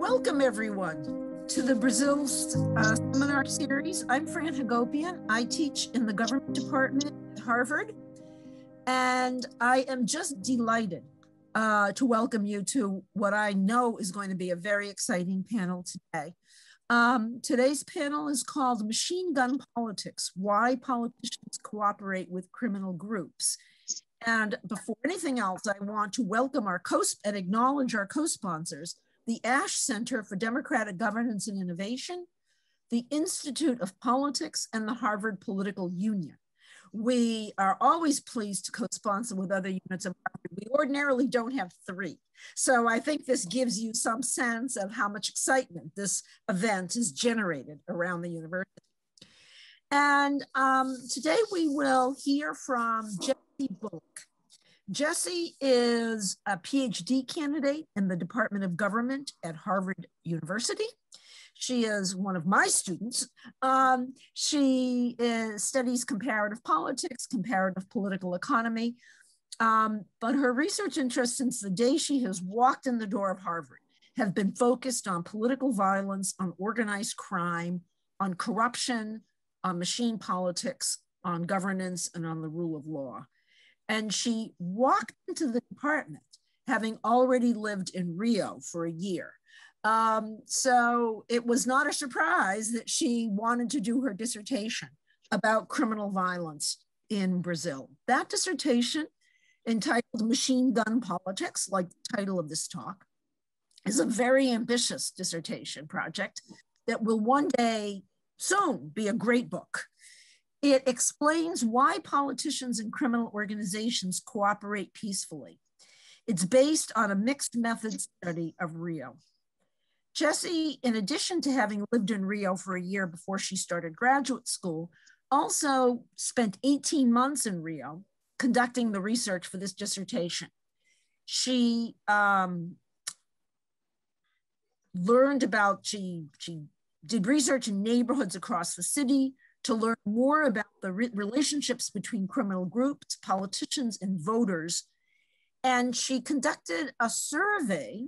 Welcome everyone to the Brazil seminar series. I'm Fran Hagopian. I teach in the government department at Harvard, and I am just delighted to welcome you to what I know is going to be a very exciting panel today. Today's panel is called Machine Gun Politics: Why Politicians Cooperate with Criminal Groups. And before anything else, I want to welcome and acknowledge our co-sponsors, the Ash Center for Democratic Governance and Innovation, the Institute of Politics, and the Harvard Political Union. We are always pleased to co-sponsor with other units of Harvard. We ordinarily don't have three. So I think this gives you some sense of how much excitement this event has generated around the university. And today we will hear from Jessie Bullock. Jessie is a PhD candidate in the Department of Government at Harvard University. She is one of my students. She studies comparative politics, comparative political economy, but her research interests since the day she has walked in the door of Harvard have been focused on political violence, on organized crime, on corruption, on machine politics, on governance, and on the rule of law. And she walked into the department having already lived in Rio for a year. So it was not a surprise that she wanted to do her dissertation about criminal violence in Brazil. That dissertation, entitled Machine Gun Politics, like the title of this talk, is a very ambitious dissertation project that will one day soon be a great book. It explains why politicians and criminal organizations cooperate peacefully. It's based on a mixed method study of Rio. Jessie, in addition to having lived in Rio for a year before she started graduate school, also spent 18 months in Rio conducting the research for this dissertation. She she did research in neighborhoods across the city to learn more about the relationships between criminal groups, politicians, and voters. And she conducted a survey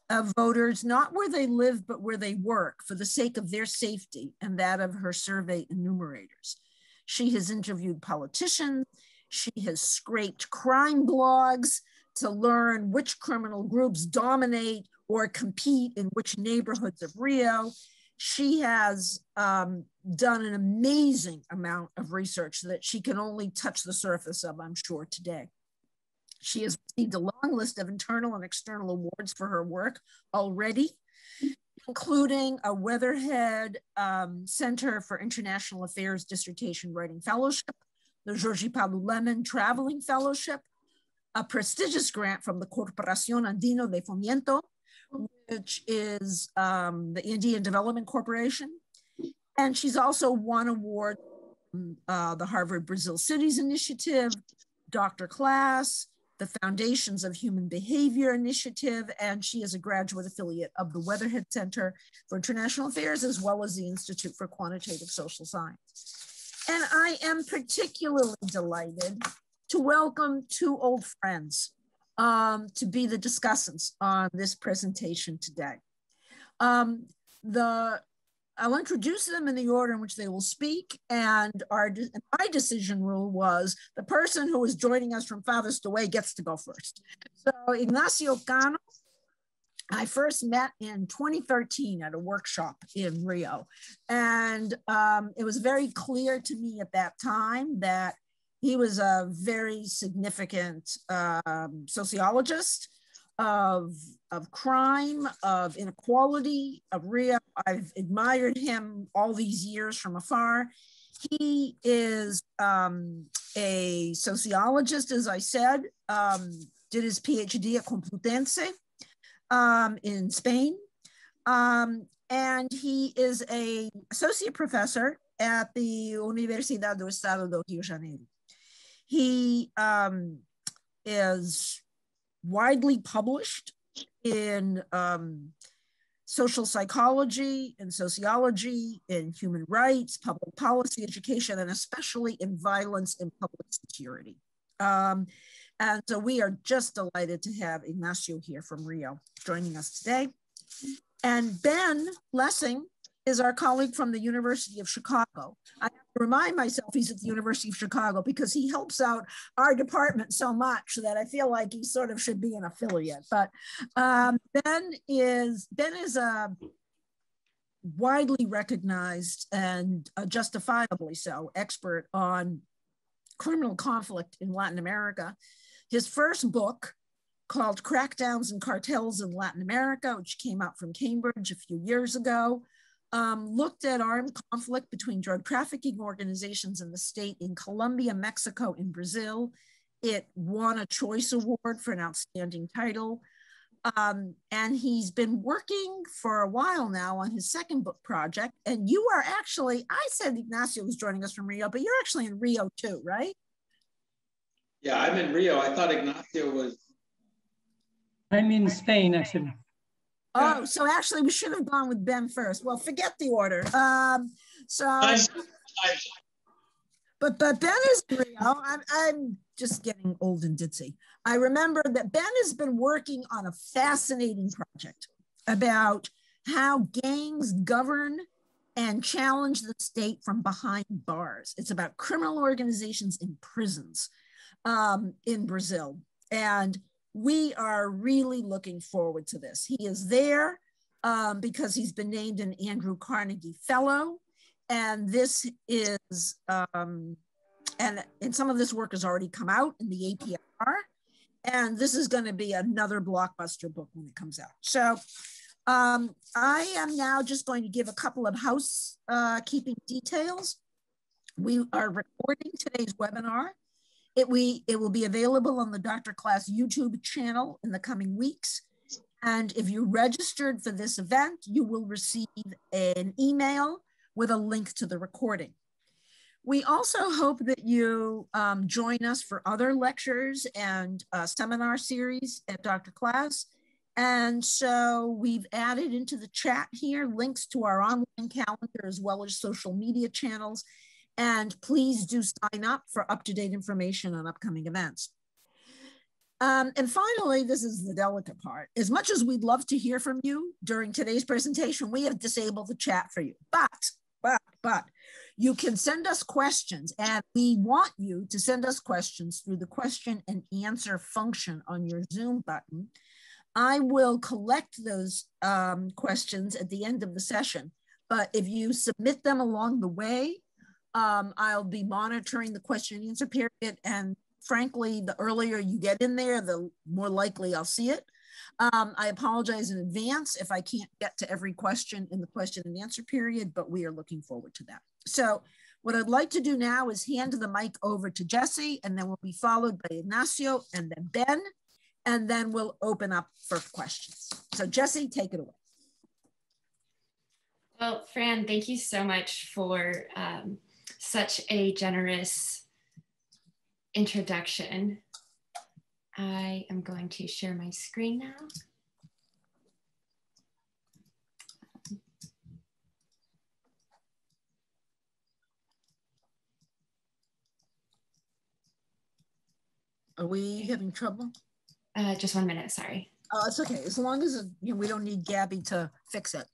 of voters, not where they live, but where they work, for the sake of their safety and that of her survey enumerators. She has interviewed politicians. She has scraped crime blogs to learn which criminal groups dominate or compete in which neighborhoods of Rio. She has done an amazing amount of research that she can only touch the surface of, I'm sure, today. She has received a long list of internal and external awards for her work already, including a Weatherhead Center for International Affairs Dissertation Writing Fellowship, the Jorge Paulo Lemann Traveling Fellowship, a prestigious grant from the Corporación Andino de Fomento, which is the Andean Development Corporation. And she's also won awards from the Harvard Brazil Cities Initiative, Dr. Class, the Foundations of Human Behavior Initiative, and she is a graduate affiliate of the Weatherhead Center for International Affairs, as well as the Institute for Quantitative Social Science. And I am particularly delighted to welcome two old friends to be the discussants on this presentation today. I'll introduce them in the order in which they will speak, and my decision rule was the person who is joining us from farthest away gets to go first. So Ignacio Cano, I first met in 2013 at a workshop in Rio, and it was very clear to me at that time that he was a very significant sociologist of crime, of inequality, of Rio. I've admired him all these years from afar. He is a sociologist, as I said, did his PhD at Complutense in Spain. And he is an associate professor at the Universidad do Estado do Rio de Janeiro. He is widely published in social psychology, in sociology, in human rights, public policy, education, and especially in violence and public security. And so we are just delighted to have Ignacio here from Rio joining us today. And Ben Lessing is our colleague from the University of Chicago. I have to remind myself he's at the University of Chicago because he helps out our department so much that I feel like he sort of should be an affiliate. But Ben is a widely recognized and justifiably so expert on criminal conflict in Latin America. His first book, called Crackdowns and Cartels in Latin America, which came out from Cambridge a few years ago, looked at armed conflict between drug trafficking organizations in the state in Colombia, Mexico, and Brazil. It won a Choice Award for an outstanding title. And he's been working for a while now on his second book project. And you are actually, I said Ignacio was joining us from Rio, but you're actually in Rio too, right? Yeah, I'm in Rio. I thought Ignacio was. I'm in Spain, actually. Oh, so actually we should have gone with Ben first. Well, forget the order. But Ben is Rio. I'm just getting old and ditzy. I remember that Ben has been working on a fascinating project about how gangs govern and challenge the state from behind bars. It's about criminal organizations in prisons in Brazil. And we are really looking forward to this. He is there because he's been named an Andrew Carnegie Fellow. And this is, and some of this work has already come out in the APR. And this is going to be another blockbuster book when it comes out. So I am now just going to give a couple of housekeeping details. We are recording today's webinar. It will be available on the Dr. Class YouTube channel in the coming weeks. And if you registered for this event, you will receive an email with a link to the recording. We also hope that you join us for other lectures and seminar series at Dr. Class. And so we've added into the chat here links to our online calendar as well as social media channels. And please do sign up for up-to-date information on upcoming events. And finally, this is the delicate part. As much as we'd love to hear from you during today's presentation, we have disabled the chat for you. But you can send us questions, and we want you to send us questions through the question and answer function on your Zoom button. I will collect those questions at the end of the session, but if you submit them along the way, I'll be monitoring the question and answer period. And frankly, the earlier you get in there, the more likely I'll see it. I apologize in advance if I can't get to every question in the question and answer period, but we are looking forward to that. So what I'd like to do now is hand the mic over to Jesse, and then we'll be followed by Ignacio and then Ben, and then we'll open up for questions. So Jesse, take it away. Well, Fran, thank you so much for such a generous introduction. I am going to share my screen now. Are we having trouble? Just 1 minute, sorry. Oh, it's okay. As long as we don't need Gabby to fix it.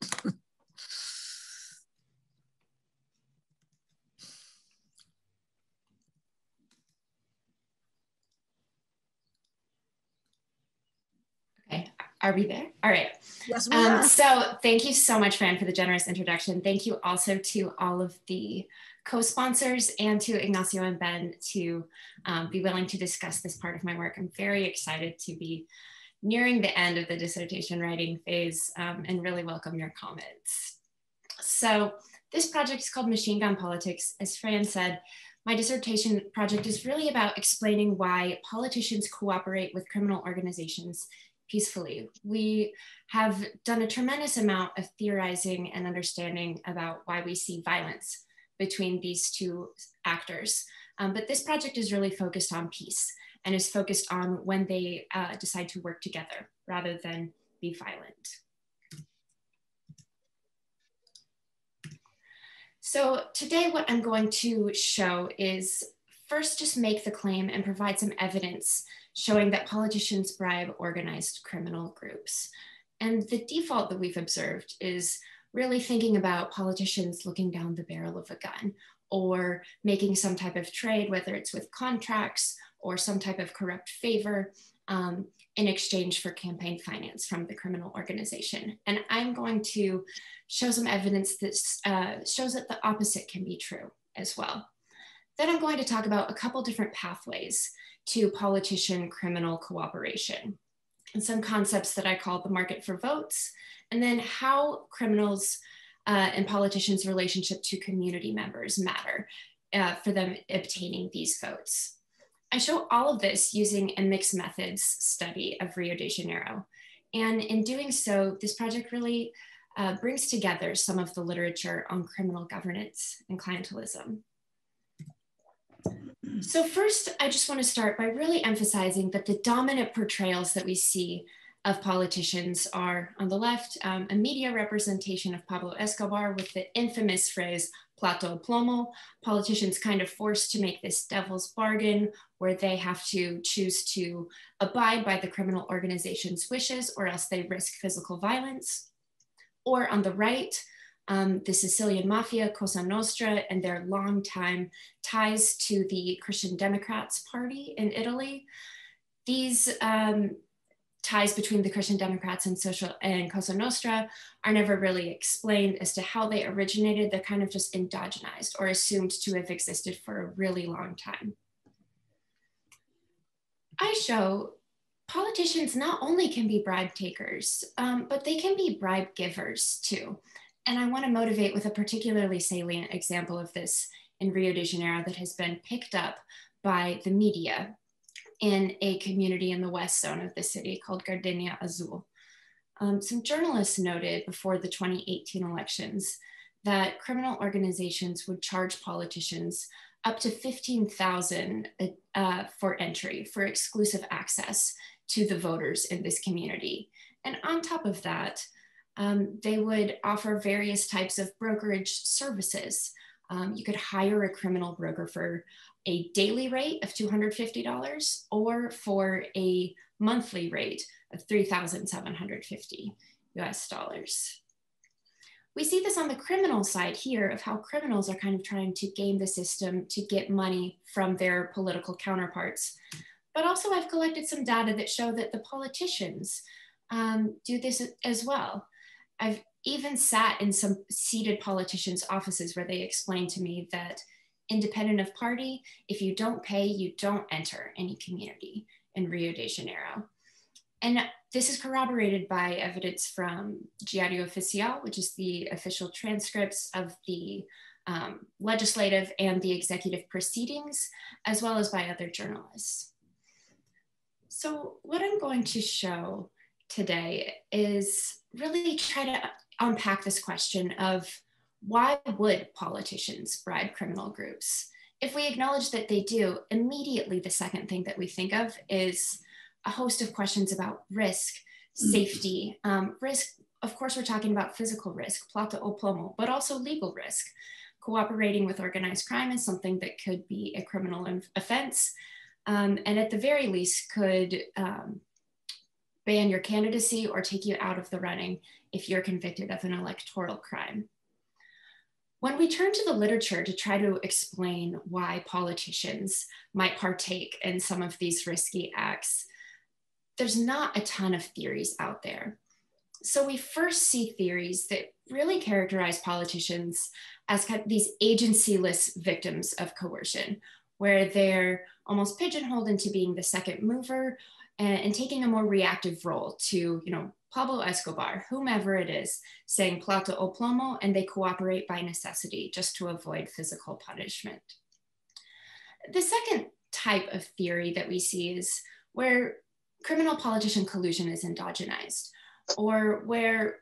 Okay, are we there? All right. Yes, we are. So thank you so much, Fran, for the generous introduction. Thank you also to all of the co-sponsors and to Ignacio and Ben to be willing to discuss this part of my work. I'm very excited to be nearing the end of the dissertation writing phase and really welcome your comments. So this project is called Machine Gun Politics. As Fran said, my dissertation project is really about explaining why politicians cooperate with criminal organizations peacefully. We have done a tremendous amount of theorizing and understanding about why we see violence between these two actors. But this project is really focused on peace and is focused on when they decide to work together rather than be violent. So today what I'm going to show is first just make the claim and provide some evidence showing that politicians bribe organized criminal groups. And the default that we've observed is really thinking about politicians looking down the barrel of a gun or making some type of trade, whether it's with contracts or some type of corrupt favor in exchange for campaign finance from the criminal organization. And I'm going to show some evidence that shows that the opposite can be true as well. Then I'm going to talk about a couple different pathways to politician-criminal cooperation and some concepts that I call the market for votes, and then how criminals and politicians' relationship to community members matter for them obtaining these votes. I show all of this using a mixed methods study of Rio de Janeiro. And in doing so, this project really brings together some of the literature on criminal governance and clientelism. So first, I just want to start by really emphasizing that the dominant portrayals that we see of politicians are, on the left, a media representation of Pablo Escobar with the infamous phrase, "Plato o plomo," politicians kind of forced to make this devil's bargain where they have to choose to abide by the criminal organization's wishes or else they risk physical violence. Or on the right, the Sicilian mafia, Cosa Nostra, and their longtime ties to the Christian Democrats Party in Italy. These ties between the Christian Democrats and Cosa Nostra are never really explained as to how they originated. They're kind of just endogenized or assumed to have existed for a really long time. I show politicians not only can be bribe takers, but they can be bribe givers too. And I want to motivate with a particularly salient example of this in Rio de Janeiro that has been picked up by the media in a community in the west zone of the city called Gardenia Azul. Some journalists noted before the 2018 elections that criminal organizations would charge politicians up to $15,000 for entry, for exclusive access to the voters in this community. And on top of that, they would offer various types of brokerage services. You could hire a criminal broker for a daily rate of $250 or for a monthly rate of $3,750 US. We see this on the criminal side here of how criminals are kind of trying to game the system to get money from their political counterparts. But also I've collected some data that show that the politicians do this as well. I've even sat in some seated politicians' offices where they explained to me that independent of party, if you don't pay, you don't enter any community in Rio de Janeiro. And this is corroborated by evidence from Diário Oficial, which is the official transcripts of the legislative and the executive proceedings, as well as by other journalists. So what I'm going to show today is really try to unpack this question of why would politicians bribe criminal groups? If we acknowledge that they do, immediately the second thing that we think of is a host of questions about risk, safety, risk. Of course, we're talking about physical risk, plato o plomo, but also legal risk. Cooperating with organized crime is something that could be a criminal offense, and at the very least could ban your candidacy or take you out of the running if you're convicted of an electoral crime. When we turn to the literature to try to explain why politicians might partake in some of these risky acts, there's not a ton of theories out there. So we first see theories that really characterize politicians as kind of these agency-less victims of coercion, where they're almost pigeonholed into being the second mover and taking a more reactive role to, Pablo Escobar, whomever it is, saying plato o plomo, and they cooperate by necessity just to avoid physical punishment. The second type of theory that we see is where criminal politician collusion is endogenized, or where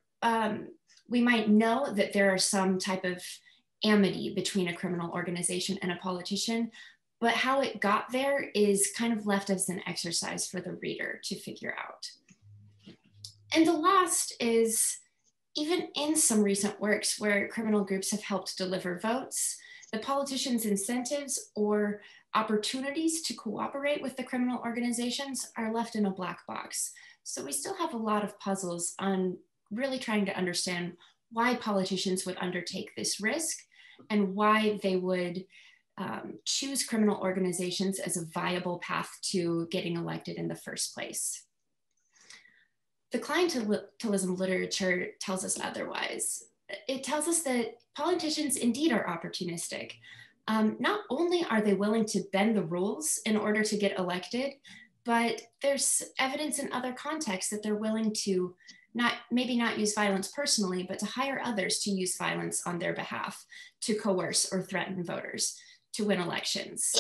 we might know that there are some type of amity between a criminal organization and a politician, but how it got there is kind of left as an exercise for the reader to figure out. And the last is, even in some recent works where criminal groups have helped deliver votes, the politicians' incentives or opportunities to cooperate with the criminal organizations are left in a black box. So we still have a lot of puzzles on really trying to understand why politicians would undertake this risk and why they would choose criminal organizations as a viable path to getting elected in the first place. The clientelism literature tells us otherwise. It tells us that politicians indeed are opportunistic. Not only are they willing to bend the rules in order to get elected, but there's evidence in other contexts that they're willing to maybe not use violence personally, but to hire others to use violence on their behalf, to coerce or threaten voters to win elections.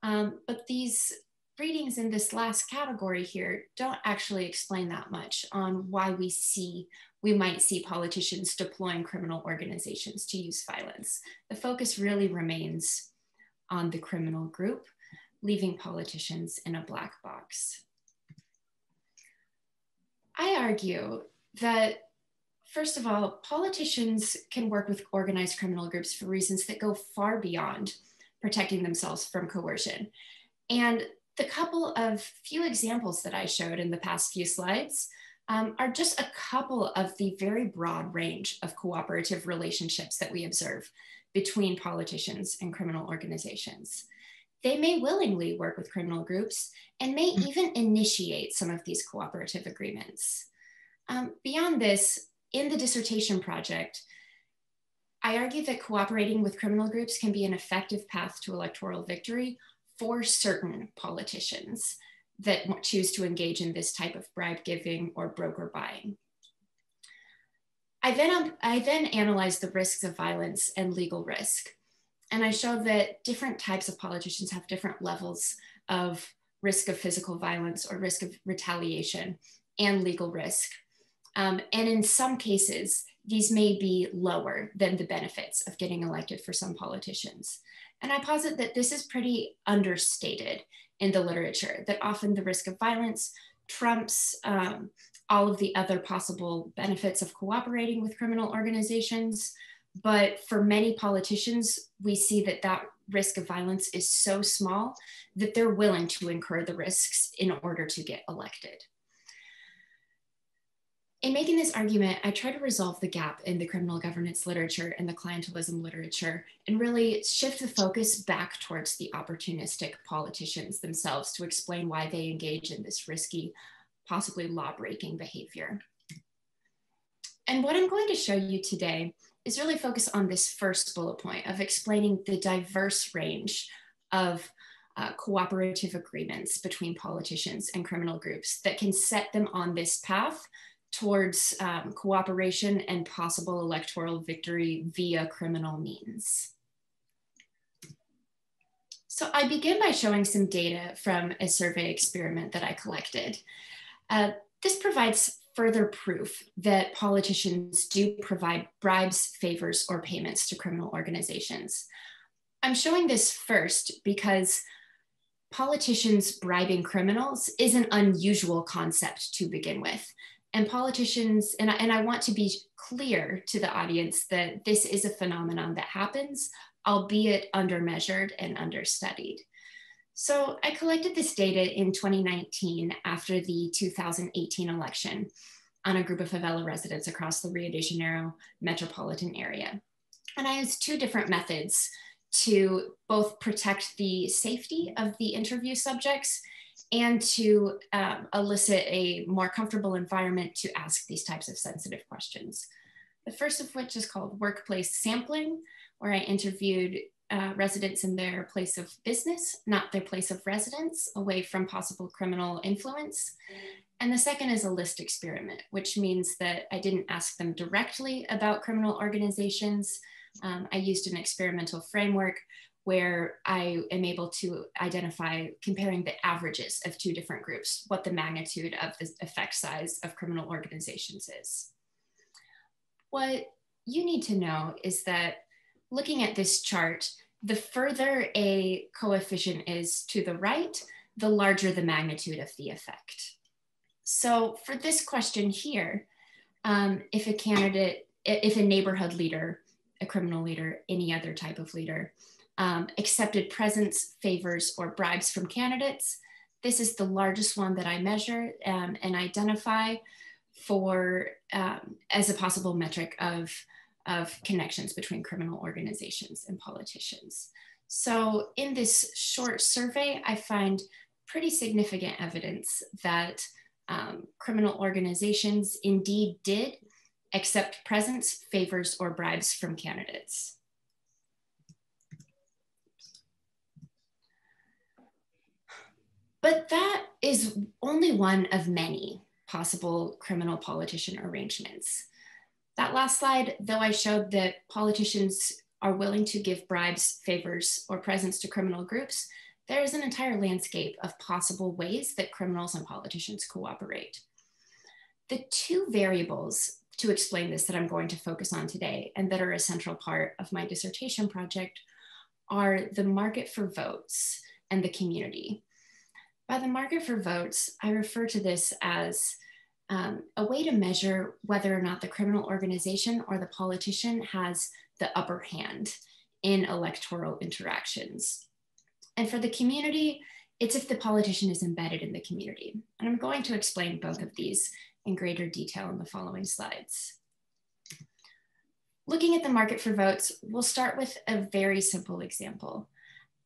But these readings in this last category here don't actually explain that much on why we might see politicians deploying criminal organizations to use violence. The focus really remains on the criminal group, leaving politicians in a black box. I argue that, first of all, politicians can work with organized criminal groups for reasons that go far beyond protecting themselves from coercion. And the couple of few examples that I showed in the past few slides are just a couple of the very broad range of cooperative relationships that we observe between politicians and criminal organizations. They may willingly work with criminal groups and may even initiate some of these cooperative agreements. Beyond this, in the dissertation project, I argue that cooperating with criminal groups can be an effective path to electoral victory for certain politicians that choose to engage in this type of bribe giving or broker buying. I then analyzed the risks of violence and legal risk. And I showed that different types of politicians have different levels of risk of physical violence or risk of retaliation and legal risk. And in some cases, these may be lower than the benefits of getting elected for some politicians. And I posit that this is pretty understated in the literature, that often the risk of violence trumps all of the other possible benefits of cooperating with criminal organizations. But for many politicians, we see that that risk of violence is so small that they're willing to incur the risks in order to get elected. In making this argument, I try to resolve the gap in the criminal governance literature and the clientelism literature and really shift the focus back towards the opportunistic politicians themselves to explain why they engage in this risky, possibly law-breaking behavior. And what I'm going to show you today is really focus on this first bullet point of explaining the diverse range of cooperative agreements between politicians and criminal groups that can set them on this path towards cooperation and possible electoral victory via criminal means. So I begin by showing some data from a survey experiment that I collected. This provides further proof that politicians do provide bribes, favors, or payments to criminal organizations. I'm showing this first because politicians bribing criminals is an unusual concept to begin with. And politicians, and I want to be clear to the audience that this is a phenomenon that happens, albeit undermeasured and understudied. So I collected this data in 2019 after the 2018 election on a group of favela residents across the Rio de Janeiro metropolitan area. And I used two different methods to both protect the safety of the interview subjects and to elicit a more comfortable environment to ask these types of sensitive questions. The first of which is called workplace sampling, where I interviewed residents in their place of business, not their place of residence, away from possible criminal influence. And the second is a list experiment, which means that I didn't ask them directly about criminal organizations. I used an experimental framework where I am able to identify, comparing the averages of two different groups, what the magnitude of the effect size of criminal organizations is. What you need to know is that looking at this chart, the further a coefficient is to the right, the larger the magnitude of the effect. So for this question here, if a neighborhood leader, a criminal leader, any other type of leader, accepted presents, favors, or bribes from candidates. This is the largest one that I measure and identify for as a possible metric of connections between criminal organizations and politicians. So in this short survey, I find pretty significant evidence that criminal organizations indeed did accept presents, favors, or bribes from candidates. But that is only one of many possible criminal politician arrangements. That last slide, though I showed that politicians are willing to give bribes, favors, or presents to criminal groups, there is an entire landscape of possible ways that criminals and politicians cooperate. The two variables to explain this that I'm going to focus on today and that are a central part of my dissertation project are the market for votes and the community. By the market for votes, I refer to this as a way to measure whether or not the criminal organization or the politician has the upper hand in electoral interactions. And for the community, it's if the politician is embedded in the community. And I'm going to explain both of these in greater detail in the following slides. Looking at the market for votes, we'll start with a very simple example.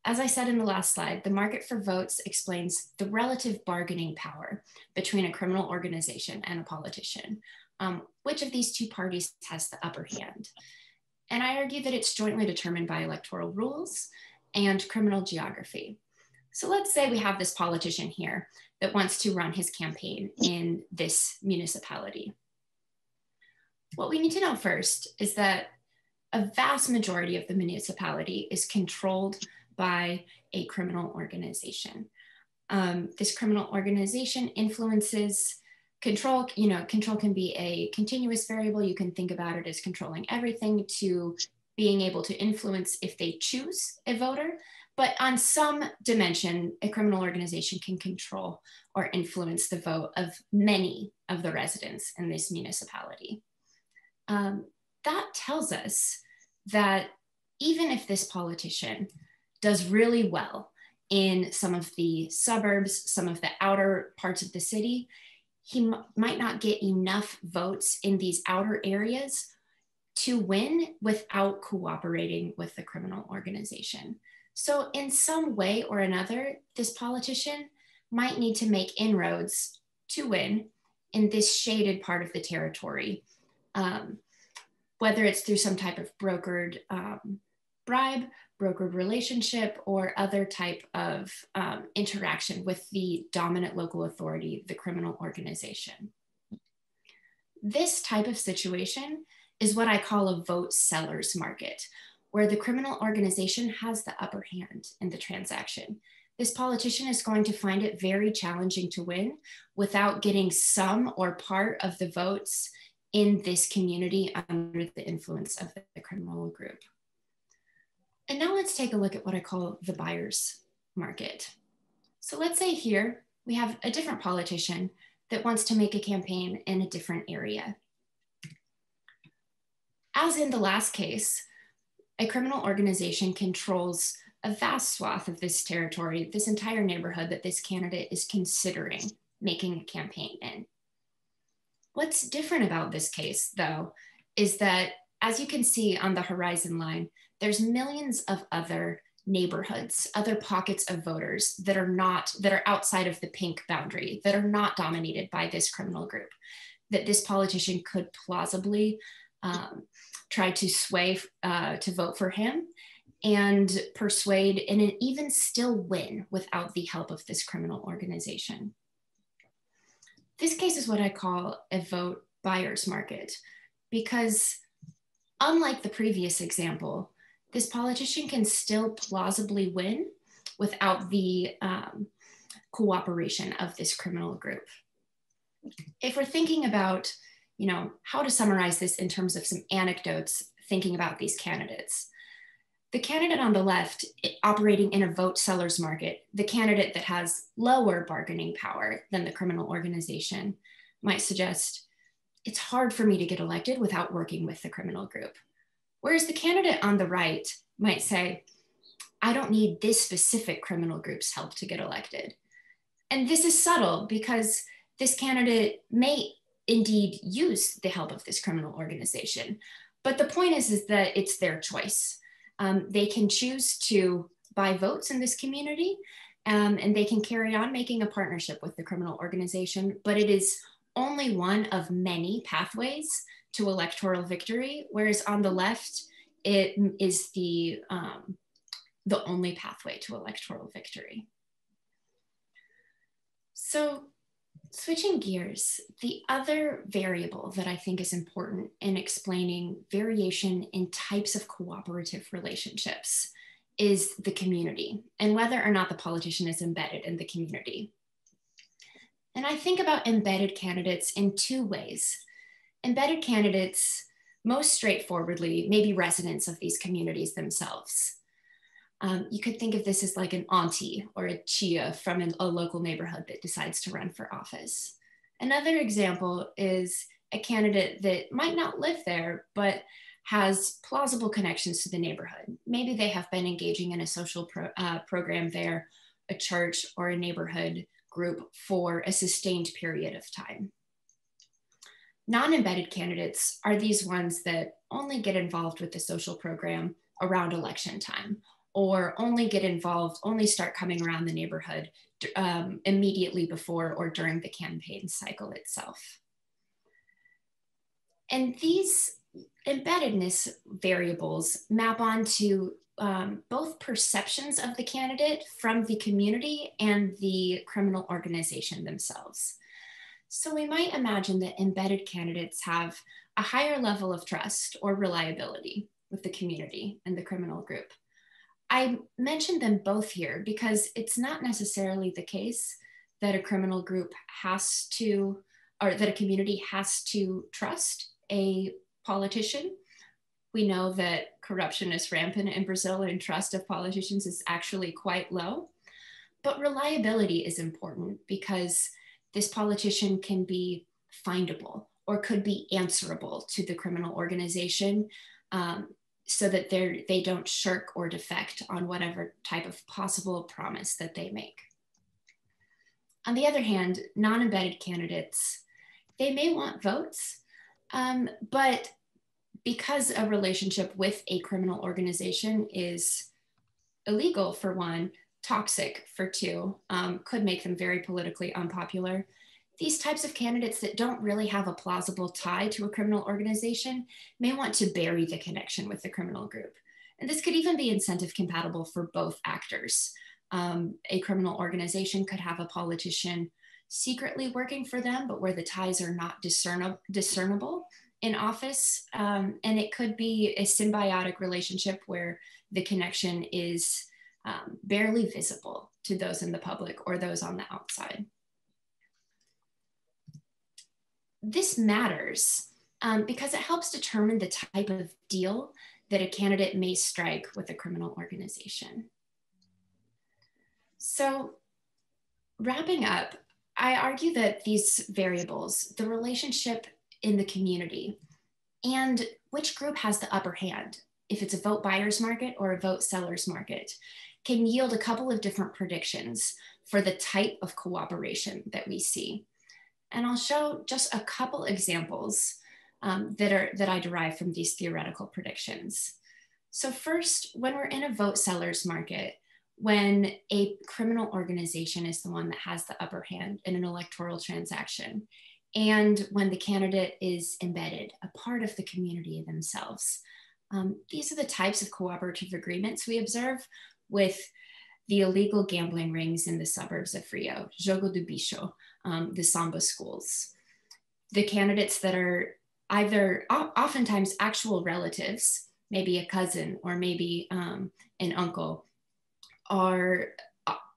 As I said in the last slide, the market for votes explains the relative bargaining power between a criminal organization and a politician. Which of these two parties has the upper hand? And I argue that it's jointly determined by electoral rules and criminal geography. So let's say we have this politician here that wants to run his campaign in this municipality. What we need to know first is that a vast majority of the municipality is controlled by a criminal organization. This criminal organization influences control. Control can be a continuous variable. You can think about it as controlling everything to being able to influence if they choose a voter. But on some dimension, a criminal organization can control or influence the vote of many of the residents in this municipality. That tells us that even if this politician does really well in some of the suburbs, some of the outer parts of the city, he might not get enough votes in these outer areas to win without cooperating with the criminal organization. So in some way or another, this politician might need to make inroads to win in this shaded part of the territory, whether it's through some type of brokered bribe, brokered relationship, or other type of interaction with the dominant local authority, the criminal organization. This type of situation is what I call a vote seller's market, where the criminal organization has the upper hand in the transaction. This politician is going to find it very challenging to win without getting some or part of the votes in this community under the influence of the criminal group. And now let's take a look at what I call the buyer's market. So let's say here we have a different politician that wants to make a campaign in a different area. As in the last case, a criminal organization controls a vast swath of this territory, this entire neighborhood that this candidate is considering making a campaign in. What's different about this case, though, is that as you can see on the horizon line, there's millions of other neighborhoods, other pockets of voters that are outside of the pink boundary, that are not dominated by this criminal group, that this politician could plausibly try to sway to vote for him and persuade and even still win without the help of this criminal organization. This case is what I call a vote buyer's market, because unlike the previous example, this politician can still plausibly win without the cooperation of this criminal group. If we're thinking about, how to summarize this in terms of some anecdotes, thinking about these candidates, the candidate on the left operating in a vote seller's market, the candidate that has lower bargaining power than the criminal organization, might suggest, it's hard for me to get elected without working with the criminal group. Whereas the candidate on the right might say, I don't need this specific criminal group's help to get elected. And this is subtle because this candidate may indeed use the help of this criminal organization. But the point is that it's their choice. They can choose to buy votes in this community, and they can carry on making a partnership with the criminal organization, but it is only one of many pathways to electoral victory, whereas on the left, it is the only pathway to electoral victory. So switching gears, the other variable that I think is important in explaining variation in types of cooperative relationships is the community and whether or not the politician is embedded in the community. And I think about embedded candidates in two ways. Embedded candidates, most straightforwardly, may be residents of these communities themselves. You could think of this as like an auntie or a chia from a local neighborhood that decides to run for office. Another example is a candidate that might not live there, but has plausible connections to the neighborhood. Maybe they have been engaging in a social program there, a church or a neighborhood group for a sustained period of time. Non-embedded candidates are these ones that only get involved with the social program around election time, or only get involved, only start coming around the neighborhood immediately before or during the campaign cycle itself. And these embeddedness variables map onto both perceptions of the candidate from the community and the criminal organization themselves. So we might imagine that embedded candidates have a higher level of trust or reliability with the community and the criminal group. I mentioned them both here because it's not necessarily the case that a criminal group has to, or that a community has to trust a politician. We know that corruption is rampant in Brazil and trust of politicians is actually quite low. But reliability is important because this politician can be findable or could be answerable to the criminal organization so that they don't shirk or defect on whatever type of possible promise that they make. On the other hand, non-embedded candidates, they may want votes, but because a relationship with a criminal organization is illegal for one, toxic for two, could make them very politically unpopular. These types of candidates that don't really have a plausible tie to a criminal organization may want to bury the connection with the criminal group. And this could even be incentive compatible for both actors. A criminal organization could have a politician secretly working for them, but where the ties are not discernible in office. And it could be a symbiotic relationship where the connection is barely visible to those in the public or those on the outside. This matters because it helps determine the type of deal that a candidate may strike with a criminal organization. So wrapping up, I argue that these variables, the relationship in the community and which group has the upper hand, if it's a vote buyer's market or a vote seller's market, can yield a couple of different predictions for the type of cooperation that we see. And I'll show just a couple examples that I derive from these theoretical predictions. So first, when we're in a vote seller's market, when a criminal organization is the one that has the upper hand in an electoral transaction, and when the candidate is embedded, a part of the community themselves. These are the types of cooperative agreements we observe with the illegal gambling rings in the suburbs of Rio, Jogo do Bicho, the Samba schools. The candidates that are either oftentimes actual relatives, maybe a cousin or maybe an uncle, are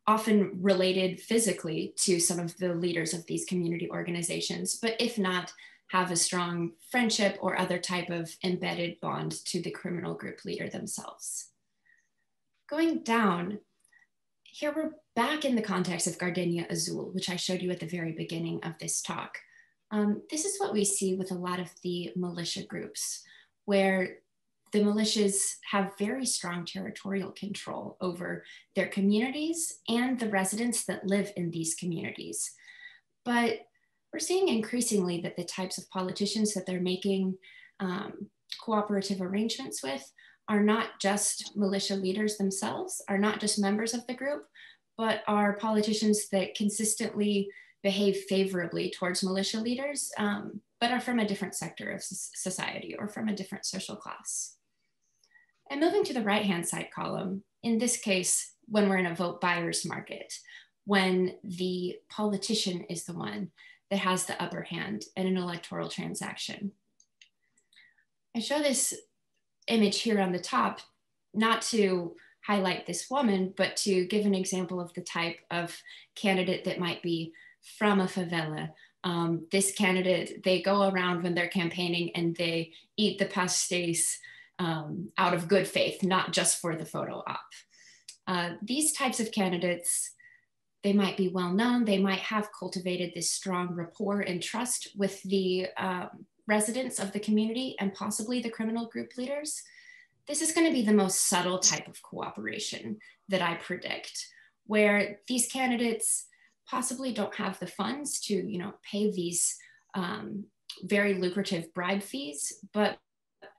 often related physically to some of the leaders of these community organizations, but if not, have a strong friendship or other type of embedded bond to the criminal group leader themselves. Going down, here we're back in the context of Gardenia Azul, which I showed you at the very beginning of this talk. This is what we see with a lot of the militia groups, where the militias have very strong territorial control over their communities and the residents that live in these communities. But we're seeing increasingly that the types of politicians that they're making cooperative arrangements with are not just militia leaders themselves, are not just members of the group, but are politicians that consistently behave favorably towards militia leaders, but are from a different sector of society or from a different social class. And moving to the right-hand side column, in this case, when we're in a vote buyer's market, when the politician is the one that has the upper hand in an electoral transaction. I show this image here on the top, not to highlight this woman, but to give an example of the type of candidate that might be from a favela. This candidate, they go around when they're campaigning and they eat the pastéis out of good faith, not just for the photo op. These types of candidates, they might be well known, they might have cultivated this strong rapport and trust with the residents of the community and possibly the criminal group leaders. This is going to be the most subtle type of cooperation that I predict, where these candidates possibly don't have the funds to, pay these very lucrative bribe fees, but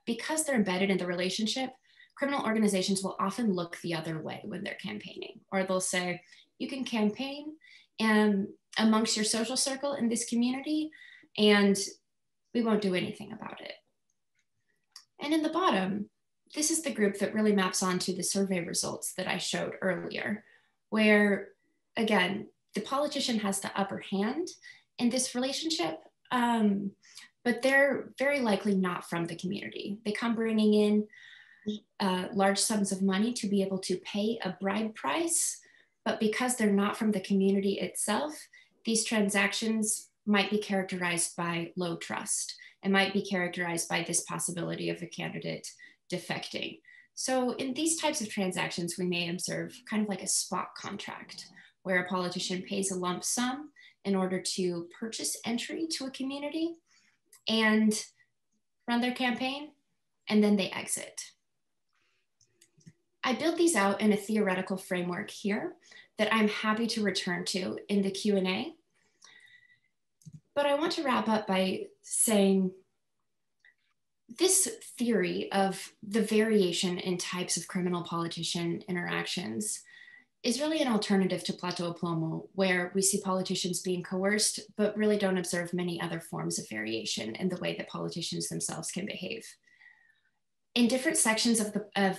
because they're embedded in the relationship, criminal organizations will often look the other way when they're campaigning, or they'll say, you can campaign amongst your social circle in this community, and we won't do anything about it. And in the bottom, this is the group that really maps onto the survey results that I showed earlier, where, again, the politician has the upper hand in this relationship, but they're very likely not from the community. They come bringing in large sums of money to be able to pay a bribe price, but because they're not from the community itself, these transactions might be characterized by low trust and might be characterized by this possibility of a candidate defecting. So in these types of transactions, we may observe kind of like a spot contract where a politician pays a lump sum in order to purchase entry to a community and run their campaign, and then they exit. I built these out in a theoretical framework here that I'm happy to return to in the Q&A. But I want to wrap up by saying this theory of the variation in types of criminal politician interactions is really an alternative to Plateau Plomo, where we see politicians being coerced, but really don't observe many other forms of variation in the way that politicians themselves can behave. In different sections of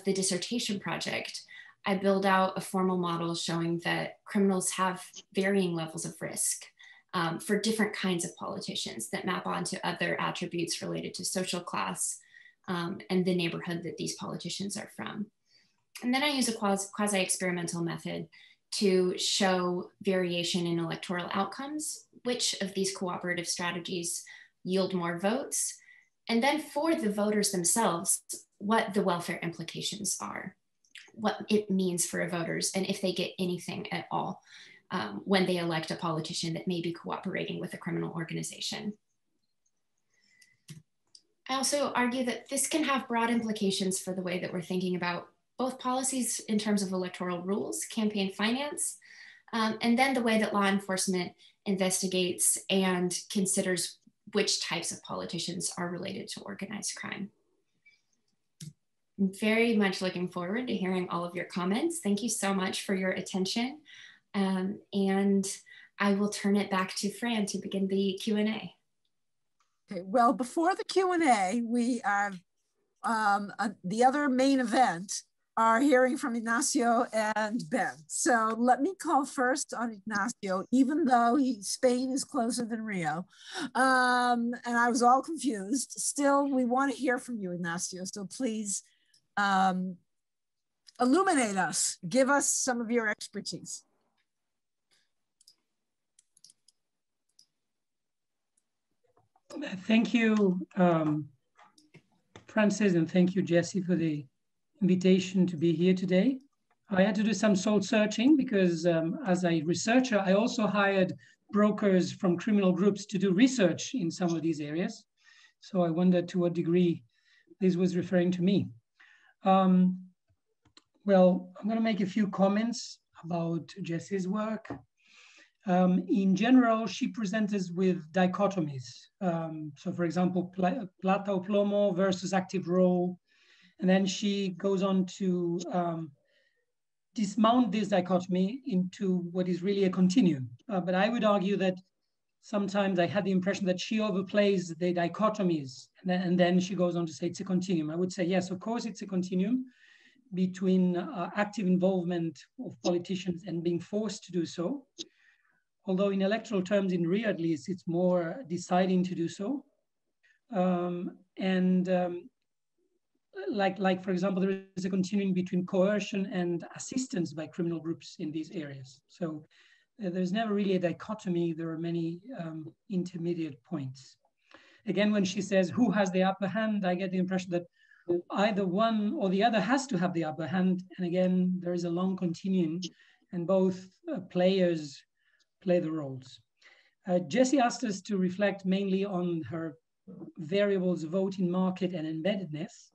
the dissertation project, I build out a formal model showing that criminals have varying levels of risk for different kinds of politicians that map onto other attributes related to social class and the neighborhood that these politicians are from. And then I use a quasi-experimental method to show variation in electoral outcomes, which of these cooperative strategies yield more votes, and then for the voters themselves, what the welfare implications are, what it means for voters, and if they get anything at all when they elect a politician that may be cooperating with a criminal organization. I also argue that this can have broad implications for the way that we're thinking about both policies in terms of electoral rules, campaign finance, and then the way that law enforcement investigates and considers which types of politicians are related to organized crime. I'm very much looking forward to hearing all of your comments. Thank you so much for your attention. And I will turn it back to Fran to begin the Q&A. Okay, well, before the Q&A, we have the other main event are hearing from Ignacio and Ben. So let me call first on Ignacio, even though Spain is closer than Rio. And I was all confused. Still, we want to hear from you, Ignacio. So please illuminate us. Give us some of your expertise. Thank you, Frances, and thank you, Jesse, for the invitation to be here today. I had to do some soul searching because as a researcher, I also hired brokers from criminal groups to do research in some of these areas. So I wondered to what degree this was referring to me. Well, I'm going to make a few comments about Jessie's work. In general, she presents us with dichotomies. So for example, plata o plomo versus active role. And then she goes on to dismount this dichotomy into what is really a continuum. But I would argue that sometimes I had the impression that she overplays the dichotomies, and then she goes on to say it's a continuum. I would say, yes, of course, it's a continuum between active involvement of politicians and being forced to do so. Although in electoral terms, in Rio at least, it's more deciding to do so. Like for example, there is a continuum between coercion and assistance by criminal groups in these areas. So there's never really a dichotomy. There are many intermediate points. Again, when she says who has the upper hand, I get the impression that either one or the other has to have the upper hand. And again, there is a long continuum and both players play the roles. Jessie asked us to reflect mainly on her variables, voting market and embeddedness.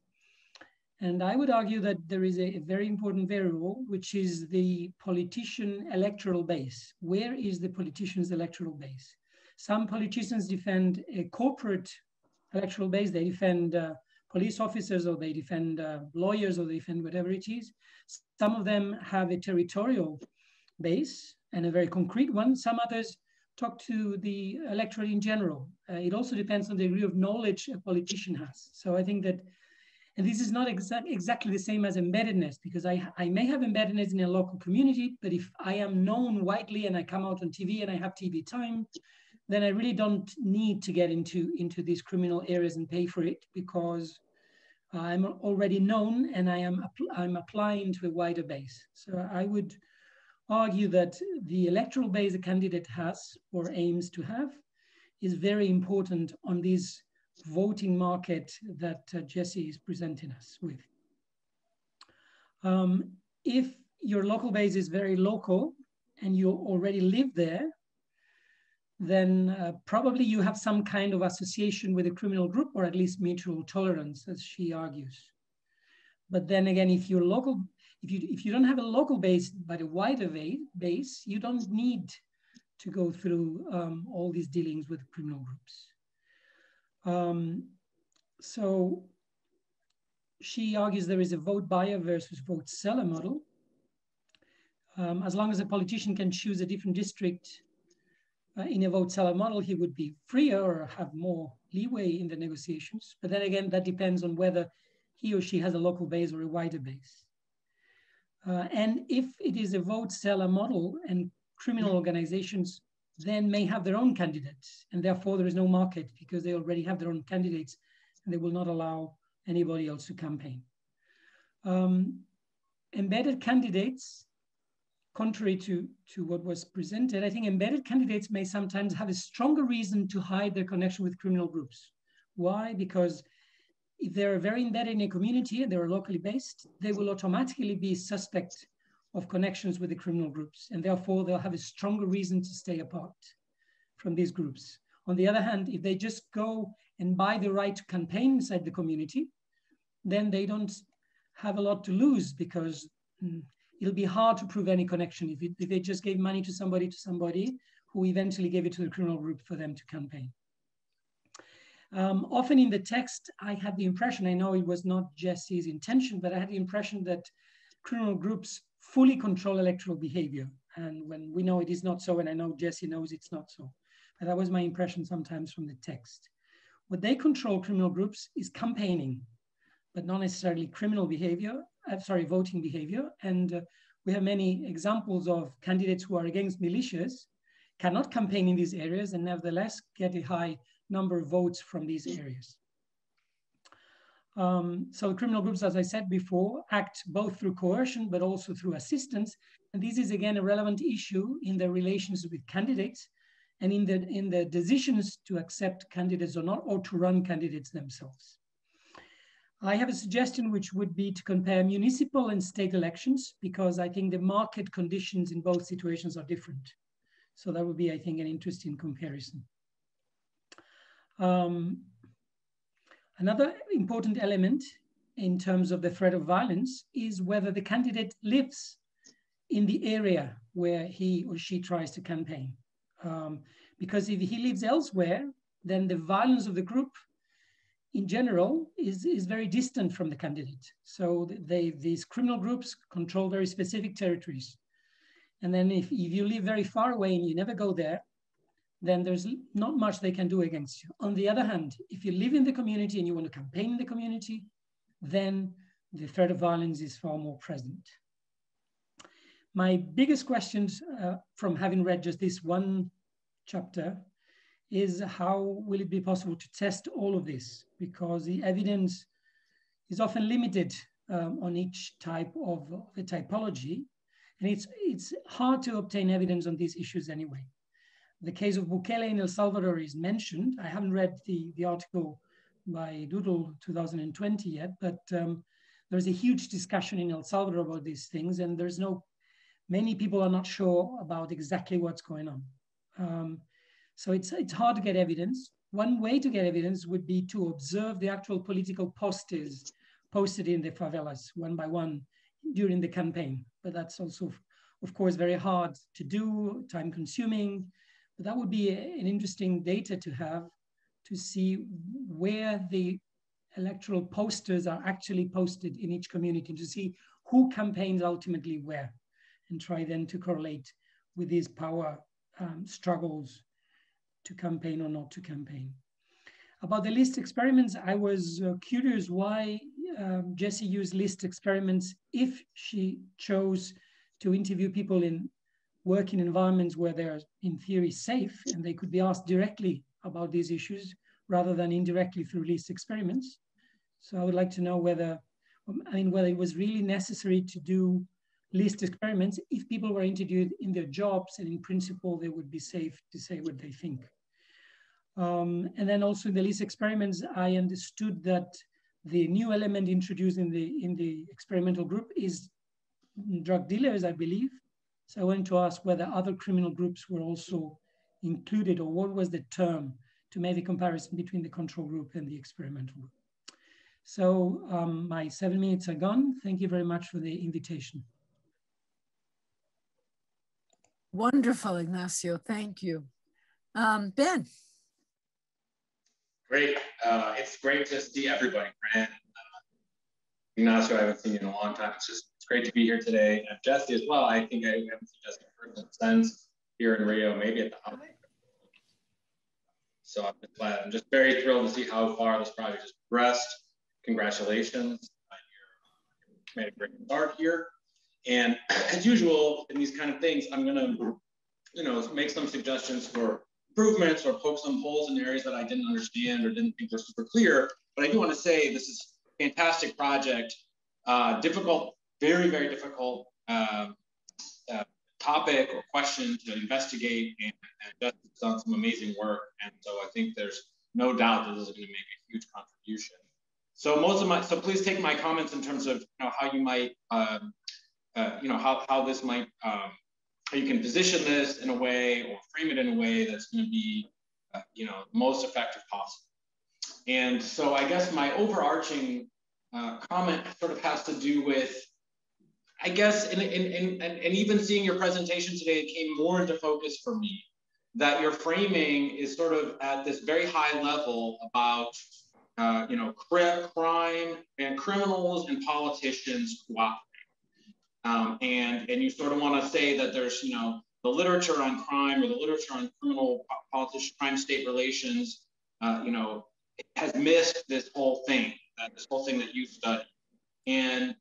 And I would argue that there is a very important variable, which is the politician electoral base. Where is the politician's electoral base? Some politicians defend a corporate electoral base. They defend police officers, or they defend lawyers, or they defend whatever it is. Some of them have a territorial base and a very concrete one. Some others talk to the electorate in general. It also depends on the degree of knowledge a politician has. So I think that, and this is not exactly the same as embeddedness, because I may have embeddedness in a local community, but if I am known widely and I come out on TV and I have TV time, then I really don't need to get into these criminal areas and pay for it, because I'm already known and I'm applying to a wider base. So I would argue that the electoral base a candidate has or aims to have is very important on this voting market that Jessie is presenting us with. If your local base is very local and you already live there, then probably you have some kind of association with a criminal group, or at least mutual tolerance, as she argues. But then again, if you're local, if you don't have a local base but a wider base, you don't need to go through all these dealings with criminal groups. So she argues there is a vote buyer versus vote seller model. As long as a politician can choose a different district in a vote seller model, he would be freer or have more leeway in the negotiations. But then again, that depends on whether he or she has a local base or a wider base. And if it is a vote seller model, and criminal organizations then may have their own candidates, and therefore there is no market because they already have their own candidates and they will not allow anybody else to campaign. Embedded candidates, contrary to what was presented, I think embedded candidates may sometimes have a stronger reason to hide their connection with criminal groups. Why? Because if they're very embedded in a community and they're locally based, they will automatically be suspect of connections with the criminal groups, and therefore they'll have a stronger reason to stay apart from these groups. On the other hand, if they just go and buy the right to campaign inside the community, then they don't have a lot to lose, because it'll be hard to prove any connection if they just gave money to somebody who eventually gave it to the criminal group for them to campaign. Often in the text, I had the impression, I know it was not Jessie's intention, but I had the impression that criminal groups fully control electoral behavior. And when we know it is not so, and I know Jessie knows it's not so. But that was my impression sometimes from the text. What they control, criminal groups, is campaigning, but not necessarily criminal behavior, voting behavior. And we have many examples of candidates who are against militias, cannot campaign in these areas, and nevertheless get a high number of votes from these areas. So criminal groups, as I said before, act both through coercion, but also through assistance. And this is, again, a relevant issue in their relations with candidates and in the decisions to accept candidates or not, or to run candidates themselves. I have a suggestion, which would be to compare municipal and state elections, because I think the market conditions in both situations are different. So that would be, I think, an interesting comparison. Another important element in terms of the threat of violence is whether the candidate lives in the area where he or she tries to campaign. Because if he lives elsewhere, then the violence of the group in general is very distant from the candidate. So these criminal groups control very specific territories. And then if you live very far away and you never go there, then there's not much they can do against you. On the other hand, if you live in the community and you want to campaign in the community, then the threat of violence is far more present. My biggest questions from having read just this one chapter is how will it be possible to test all of this? Because the evidence is often limited on each type of a typology, and it's hard to obtain evidence on these issues anyway. The case of Bukele in El Salvador is mentioned. I haven't read the article by Doodle 2020 yet, but there's a huge discussion in El Salvador about these things, and many people are not sure about exactly what's going on. So it's hard to get evidence. One way to get evidence would be to observe the actual political posters posted in the favelas one by one during the campaign. But that's also, of course, very hard to do, time consuming. But that would be an interesting data to have to see where the electoral posters are actually posted in each community, to see who campaigns ultimately where, and try then to correlate with these power struggles to campaign or not to campaign. About the list experiments, I was curious why Jessie used list experiments if she chose to interview people in working environments where they're in theory safe and they could be asked directly about these issues rather than indirectly through list experiments. So I would like to know whether it was really necessary to do list experiments if people were interviewed in their jobs and in principle they would be safe to say what they think. And then also in the list experiments, I understood that the new element introduced in the experimental group is drug dealers, I believe. So I wanted to ask whether other criminal groups were also included, or what was the term to make the comparison between the control group and the experimental group. So my 7 minutes are gone. Thank you very much for the invitation. Wonderful, Ignacio. Thank you. Ben. Great. It's great to see everybody, Fran. Ignacio, I haven't seen you in a long time. It's great to be here today. And Jessie as well. I think I haven't seen Jessie in since here in Rio, maybe at the outbreak. So I'm just glad. I'm just very thrilled to see how far this project has progressed. Congratulations. You made a great start here. And as usual, in these kind of things, I'm going to, make some suggestions for improvements or poke some holes in areas that I didn't understand or didn't think were super clear. But I do want to say this is a fantastic project, difficult, very, very difficult topic or question to investigate, and Justin's done some amazing work. And so I think there's no doubt that this is going to make a huge contribution. So please take my comments in terms of how you might, how this might, how you can position this in a way or frame it in a way that's going to be, most effective possible. And so I guess my overarching comment sort of has to do with, I guess, and even seeing your presentation today, it came more into focus for me, that your framing is sort of at this very high level about, crime and criminals and politicians cooperating. And you sort of want to say that there's, the literature on crime or the literature on criminal crime-state relations, has missed this whole thing that you studied. And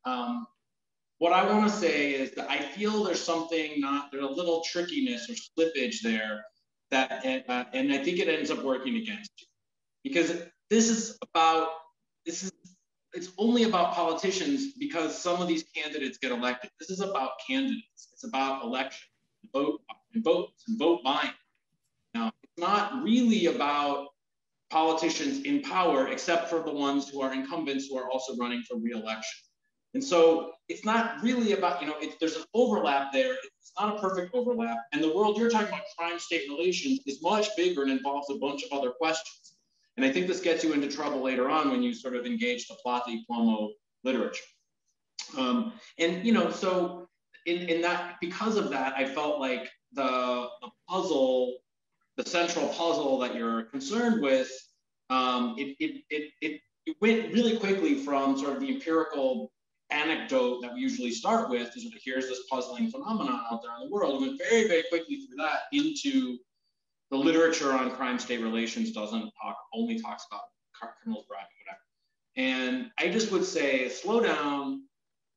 what I want to say is that I feel there's there's a little trickiness or slippage there that, and I think it ends up working against you, because it's only about politicians because some of these candidates get elected. This is about candidates. It's about election, votes, and vote buying. Now, it's not really about politicians in power, except for the ones who are incumbents who are also running for re-election. And so it's not really about, there's an overlap there. It's not a perfect overlap. And the world you're talking about, crime-state relations, is much bigger and involves a bunch of other questions. And I think this gets you into trouble later on when you sort of engage the Plata y Plomo literature. And, you know, so in that, because of that, I felt like the puzzle, the central puzzle that you're concerned with, it went really quickly from sort of the empirical anecdote that we usually start with, is that here's this puzzling phenomenon out there in the world, and went very, very quickly through that into the literature on crime-state relations only talks about criminals bribing, whatever. And I just would say, slow down.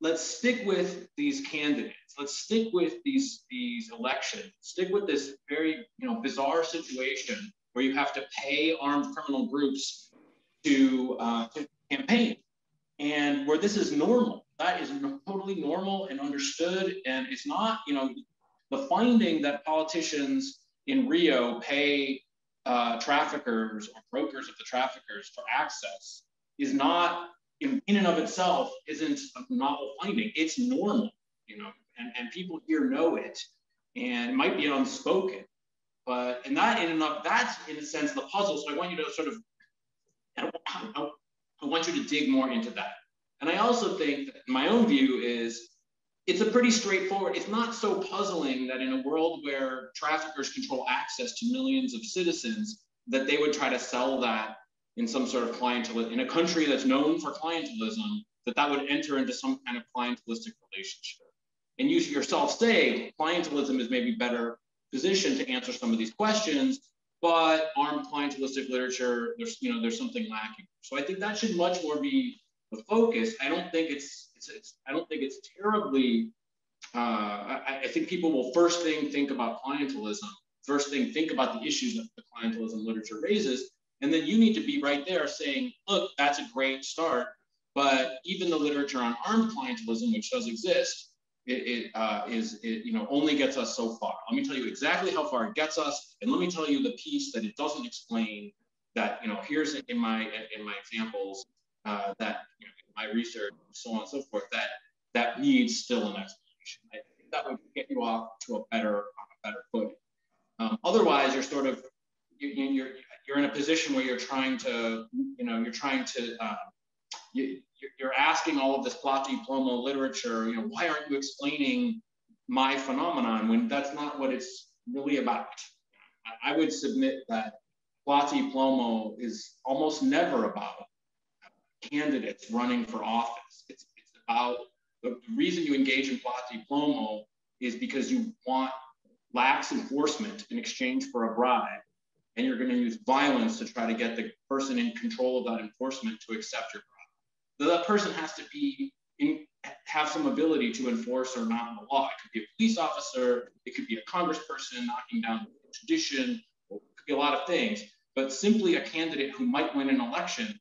Let's stick with these candidates. Let's stick with these elections. Stick with this very, you know, bizarre situation where you have to pay armed criminal groups to campaign, and where this is normal. That is totally normal and understood. And it's not, you know, the finding that politicians in Rio pay traffickers or brokers of the traffickers for access is not, in and of itself, isn't a novel finding. It's normal, you know, and people here know it, and it might be unspoken, but and that in and of, that's in a sense the puzzle. So I want you to sort of, I want you to dig more into that. And I also think that my own view is it's a pretty straightforward, it's not so puzzling that in a world where traffickers control access to millions of citizens, that they would try to sell that in some sort of clientelism, in a country that's known for clientelism, that would enter into some kind of clientelistic relationship. And you yourself say clientelism is maybe better positioned to answer some of these questions, but armed clientelistic literature, there's something lacking. So I think that should much more be the focus. I don't think it's terribly, I think people will first thing think about clientelism, first thing think about the issues that the clientelism literature raises, and then you need to be right there saying, look, that's a great start, but even the literature on armed clientelism, which does exist, it only gets us so far. Let me tell you exactly how far it gets us, and let me tell you the piece that it doesn't explain. That, you know, here's in my examples that, you know, in my research, so on and so forth, that needs still an explanation. I think that would get you off to a better footing. Otherwise, you're sort of you're in a position where you're trying to, you know, you're asking all of this Plati-Plomo literature, you know, why aren't you explaining my phenomenon, when that's not what it's really about. I would submit that Plati-Plomo is almost never about candidates running for office. It's about, the reason you engage in Plati-Plomo is because you want lax enforcement in exchange for a bribe, and you're going to use violence to try to get the person in control of that enforcement to accept your bribe. So that person has to have some ability to enforce or not the law. It could be a police officer, it could be a congressperson knocking down tradition, it could be a lot of things, but simply a candidate who might win an election,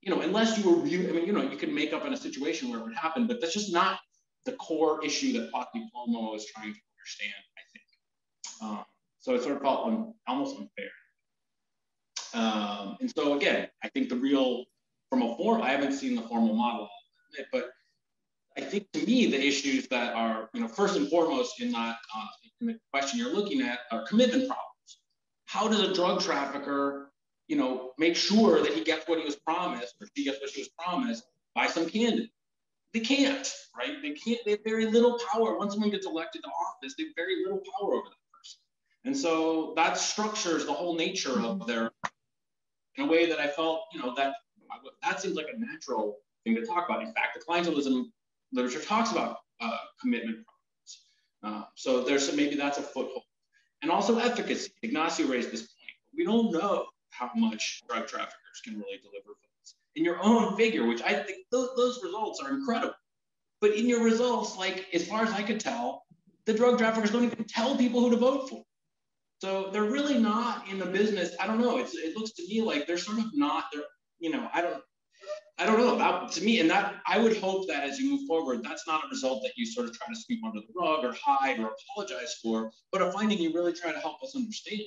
you know, unless you were really, I mean, you know, you can make up in a situation where it would happen, but that's just not the core issue that Plati-Plomo is trying to understand, I think. So it sort of felt almost unfair. And so again, I think the real, from a form, I haven't seen the formal model, but I think to me, the issues that are, you know, first and foremost in that in the question you're looking at are commitment problems. How does a drug trafficker, you know, make sure that he gets what he was promised, or she gets what she was promised by some candidate? They can't, right? They can't, they have very little power. Once someone gets elected to office, they have very little power over that person. And so that structures the whole nature of their, in a way that I felt, you know, that seems like a natural thing to talk about. In fact, the clientelism literature talks about commitment problems. So maybe that's a foothold. And also efficacy. Ignacio raised this point. We don't know how much drug traffickers can really deliver votes. In your own figure, which I think those results are incredible. But in your results, like, as far as I could tell, the drug traffickers don't even tell people who to vote for. So they're really not in the business. I don't know. It looks to me like they're sort of not, you know, I don't know. That, to me, and that, I would hope that as you move forward, that's not a result that you sort of try to sweep under the rug or hide or apologize for, but a finding you really try to help us understand,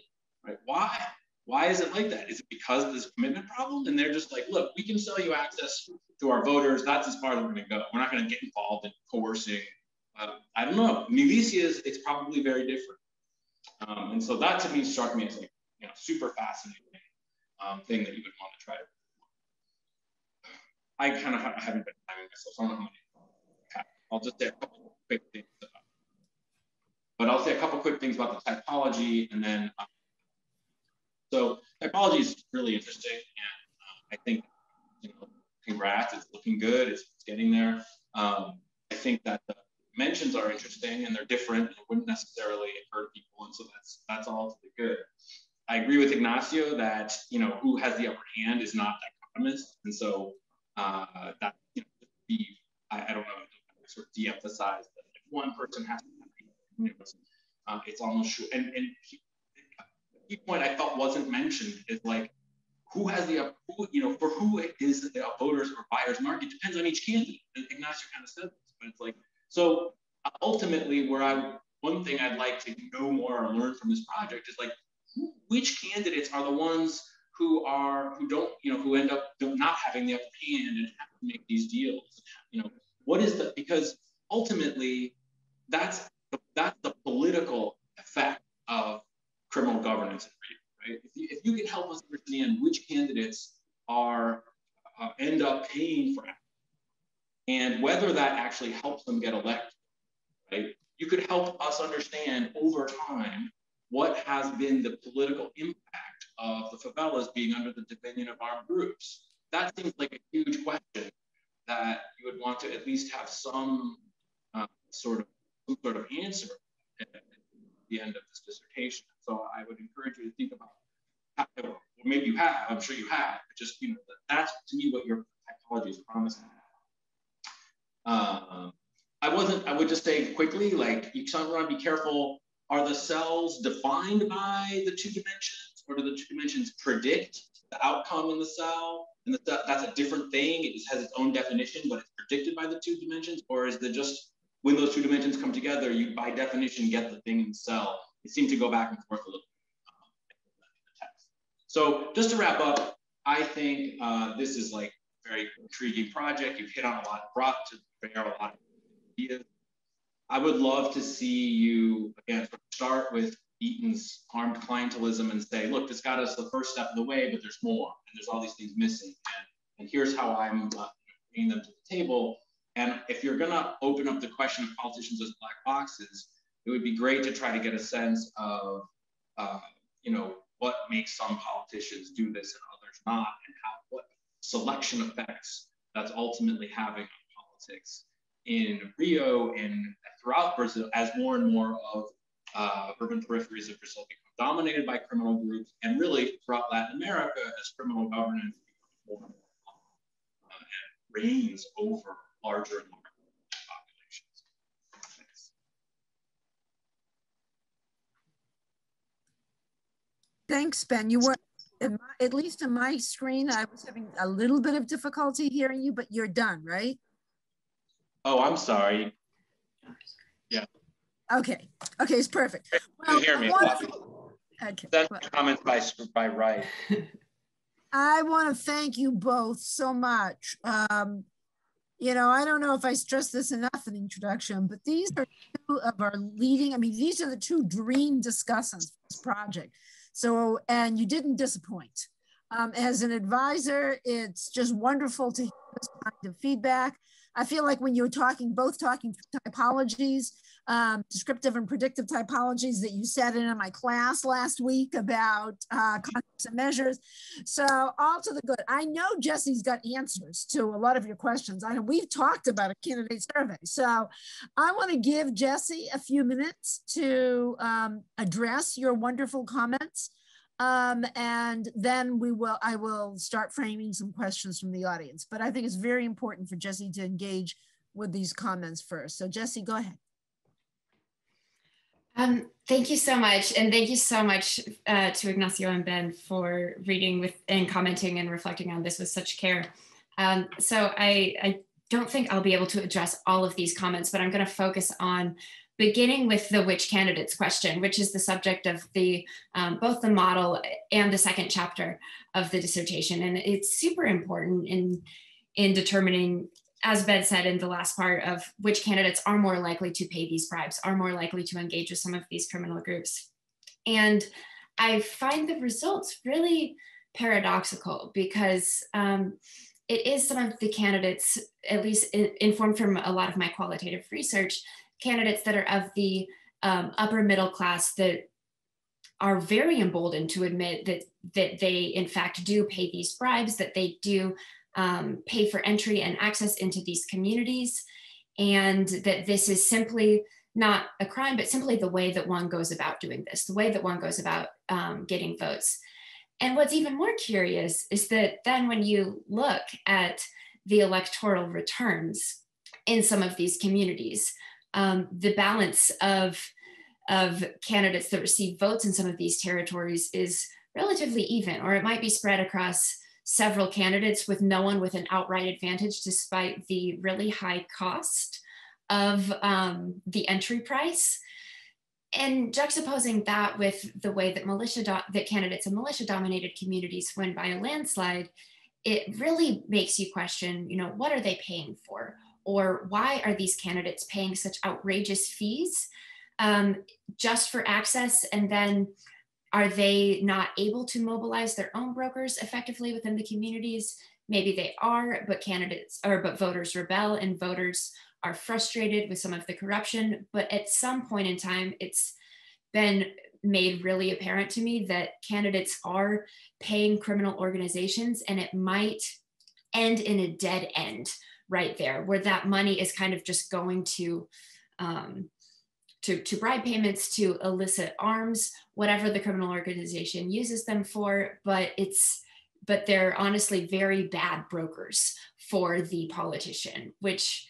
right? Why is it like that? Is it because of this commitment problem? And they're just like, look, we can sell you access to our voters. That's as far as we're going to go. We're not going to get involved in coercing. I don't know. Militias, it's probably very different. And so that to me struck me as like, you know, super fascinating thing that you would want to try to. I kind of haven't been timing myself, so I don't know how many. I'll just say a couple quick things about the typology, and then so typology is really interesting, and I think, you know, congrats, it's looking good, it's getting there. I think that the dimensions are interesting and they're different, and it wouldn't necessarily hurt people, and so that's all to the good. I agree with Ignacio that, you know, who has the upper hand is not dichotomous, and so that, you know, I don't know, sort of de-emphasize that if one person has to have, it's almost true. And the key point I felt wasn't mentioned is like, who has the, you know, for who is the voters or buyers market depends on each candidate. And Ignacio kind of said this, but it's like, so ultimately one thing I'd like to know more or learn from this project is like, which candidates are the ones who don't, you know, who end up not having the upper hand and have to make these deals. You know, what is the, because ultimately that's the political effect of criminal governance, right? If you can help us understand which candidates are end up paying for it, and whether that actually helps them get elected, right? You could help us understand over time what has been the political impact of the favelas being under the dominion of armed groups. That seems like a huge question that you would want to at least have some sort of answer at the end of this dissertation. So I would encourage you to think about, or maybe you have, I'm sure you have, but just, you know, that's to me what your typology is promising. I would just say quickly, like, you want to be careful. Are the cells defined by the two dimensions, or do the two dimensions predict the outcome in the cell? And that's a different thing. It just has its own definition, but it's predicted by the two dimensions? Or is it just when those two dimensions come together, you by definition get the thing in the cell? It seemed to go back and forth a little bit in the text. So just to wrap up, I think this is like a very intriguing project. You've hit on a lot, brought to bear a lot of ideas. I would love to see you, again, start with Eaton's armed clientelism and say, look, this got us the first step of the way, but there's more, and there's all these things missing. And here's how I'm bringing them to the table. And if you're gonna open up the question of politicians as black boxes, it would be great to try to get a sense of, you know, what makes some politicians do this and others not, and what selection effects that's ultimately having on politics in Rio and throughout Brazil, as more and more of urban peripheries of Brazil become dominated by criminal groups, and really throughout Latin America as criminal governance becomes more and reigns over larger and larger populations. Thanks. Thanks, Ben. You were, at least on my screen, I was having a little bit of difficulty hearing you, but you're done, right? Oh, I'm sorry. Yeah. Okay. Okay, it's perfect. Well, you hear me? Okay. That's comments by Wright. I want to thank you both so much. You know, I don't know if I stressed this enough in the introduction, but these are two of our leading, I mean, these are the two dream discussants for this project. So, and you didn't disappoint. As an advisor, it's just wonderful to hear this kind of feedback. I feel like when you're both talking typologies, descriptive and predictive typologies that you sat in my class last week about concepts and measures. So all to the good. I know Jesse's got answers to a lot of your questions. I know we've talked about a candidate survey. So I want to give Jesse a few minutes to address your wonderful comments. And then I will start framing some questions from the audience, but I think it's very important for Jesse to engage with these comments first. So Jesse, go ahead. Thank you so much. And thank you so much to Ignacio and Ben for reading with and commenting and reflecting on this with such care. So I don't think I'll be able to address all of these comments, but I'm going to focus on beginning with the which candidates question, which is the subject of the both the model and the second chapter of the dissertation. And it's super important in determining, as Ben said in the last part, of which candidates are more likely to pay these bribes, are more likely to engage with some of these criminal groups. And I find the results really paradoxical because it is some of the candidates, at least informed from a lot of my qualitative research, candidates that are of the upper middle class that are very emboldened to admit that they in fact do pay these bribes, that they do pay for entry and access into these communities, and that this is simply not a crime, but simply the way that one goes about doing this, the way that one goes about getting votes. And what's even more curious is that then when you look at the electoral returns in some of these communities, the balance of candidates that receive votes in some of these territories is relatively even, or it might be spread across several candidates with no one with an outright advantage despite the really high cost of the entry price. And juxtaposing that with the way that candidates in militia-dominated communities win by a landslide, it really makes you question, you know, what are they paying for? Or why are these candidates paying such outrageous fees just for access? And then are they not able to mobilize their own brokers effectively within the communities? Maybe they are, but voters rebel, and voters are frustrated with some of the corruption. But at some point in time, it's been made really apparent to me that candidates are paying criminal organizations, and it might end in a dead end right there, where that money is kind of just going to bribe payments, to illicit arms, whatever the criminal organization uses them for, but they're honestly very bad brokers for the politician, which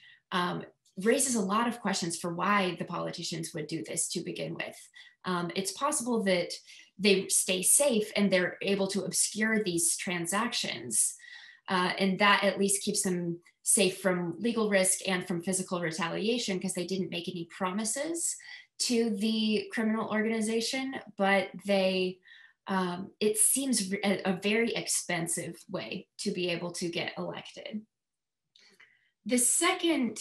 raises a lot of questions for why the politicians would do this to begin with. It's possible that they stay safe and they're able to obscure these transactions, and that at least keeps them safe from legal risk and from physical retaliation, because they didn't make any promises to the criminal organization, but it seems a very expensive way to be able to get elected. The second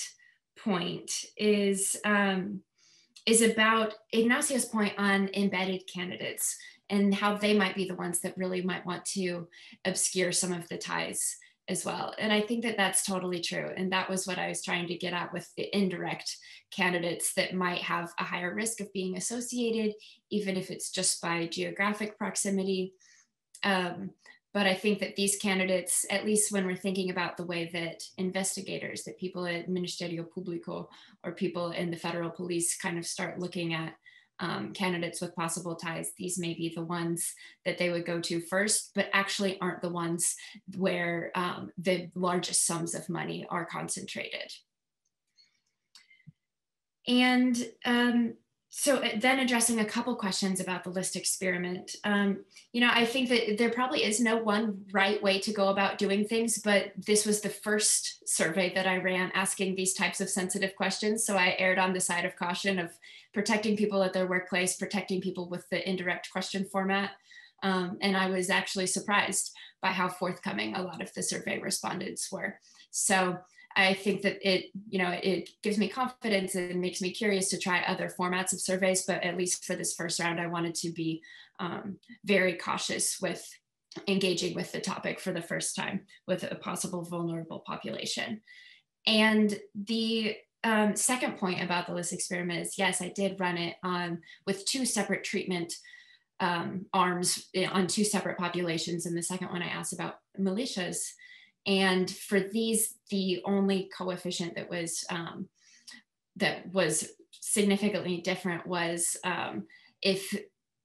point is about Ignacio's point on embedded candidates and how they might be the ones that really might want to obscure some of the ties as well. And I think that that's totally true. And that was what I was trying to get at with the indirect candidates that might have a higher risk of being associated, even if it's just by geographic proximity. But I think that these candidates, at least when we're thinking about the way that investigators, that people at Ministerio Público or people in the federal police kind of start looking at candidates with possible ties, these may be the ones that they would go to first, but actually aren't the ones where the largest sums of money are concentrated. And so then addressing a couple questions about the list experiment, you know, I think that there probably is no one right way to go about doing things, but this was the first survey that I ran asking these types of sensitive questions. So I erred on the side of caution of protecting people at their workplace, protecting people with the indirect question format. And I was actually surprised by how forthcoming a lot of the survey respondents were. So I think that it gives me confidence and makes me curious to try other formats of surveys, but at least for this first round, I wanted to be very cautious with engaging with the topic for the first time with a possible vulnerable population. And the second point about the list experiment is, yes, I did run it with two separate treatment arms on two separate populations. And the second one I asked about militias. And for these, the only coefficient that was significantly different was if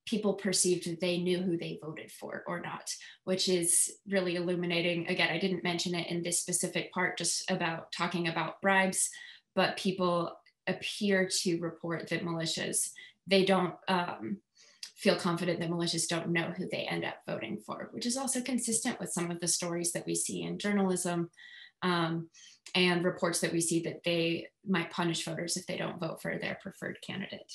people perceived that they knew who they voted for or not, which is really illuminating. Again, I didn't mention it in this specific part, just about talking about bribes, but people appear to report that militias, they don't feel confident that militias don't know who they end up voting for, which is also consistent with some of the stories that we see in journalism and reports that we see that they might punish voters if they don't vote for their preferred candidate.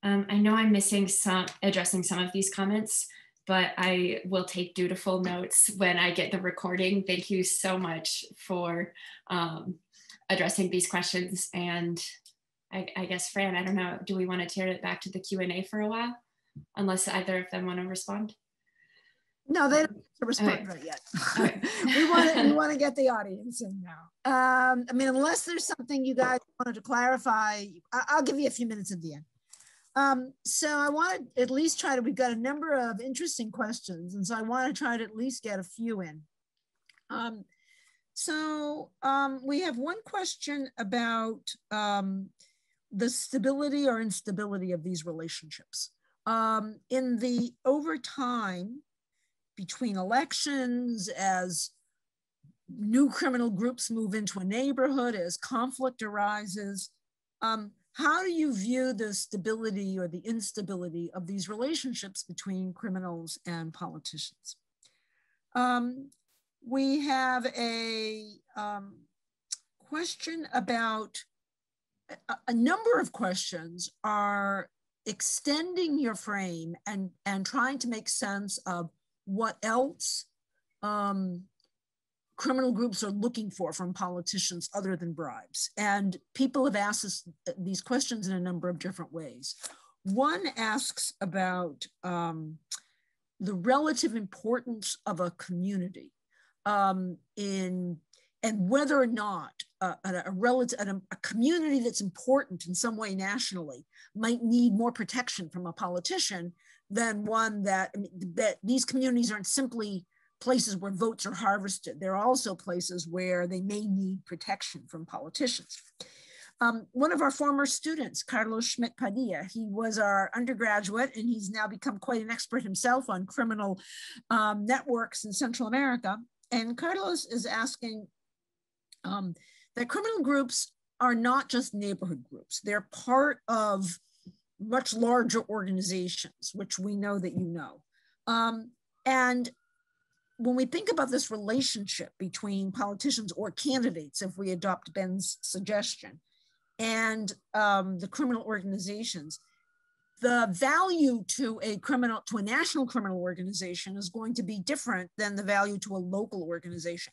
I know I'm addressing some of these comments, but I will take dutiful notes when I get the recording. Thank you so much for addressing these questions. And I guess, Fran, I don't know, do we want to turn it back to the Q&A for a while? Unless either of them want to respond? No, they don't get to respond right yet. we want to get the audience in now. I mean, unless there's something you guys wanted to clarify, I'll give you a few minutes at the end. So I want to at least try to, we've got a number of interesting questions, and so I want to try to at least get a few in. We have one question about the stability or instability of these relationships. Over time, between elections, as new criminal groups move into a neighborhood, as conflict arises, how do you view the stability or the instability of these relationships between criminals and politicians? We have a question about, a number of questions are extending your frame and trying to make sense of what else criminal groups are looking for from politicians other than bribes. And people have asked us these questions in a number of different ways. One asks about the relative importance of a community and whether or not a community that's important in some way nationally might need more protection from a politician than one that these communities aren't simply places where votes are harvested. They're also places where they may need protection from politicians. One of our former students, Carlos Schmidt-Padilla, he was our undergraduate and he's now become quite an expert himself on criminal networks in Central America. And Carlos is asking that criminal groups are not just neighborhood groups. They're part of much larger organizations, which we know that you know. And when we think about this relationship between politicians or candidates, if we adopt Ben's suggestion, and the criminal organizations, the value to a national criminal organization is going to be different than the value to a local organization.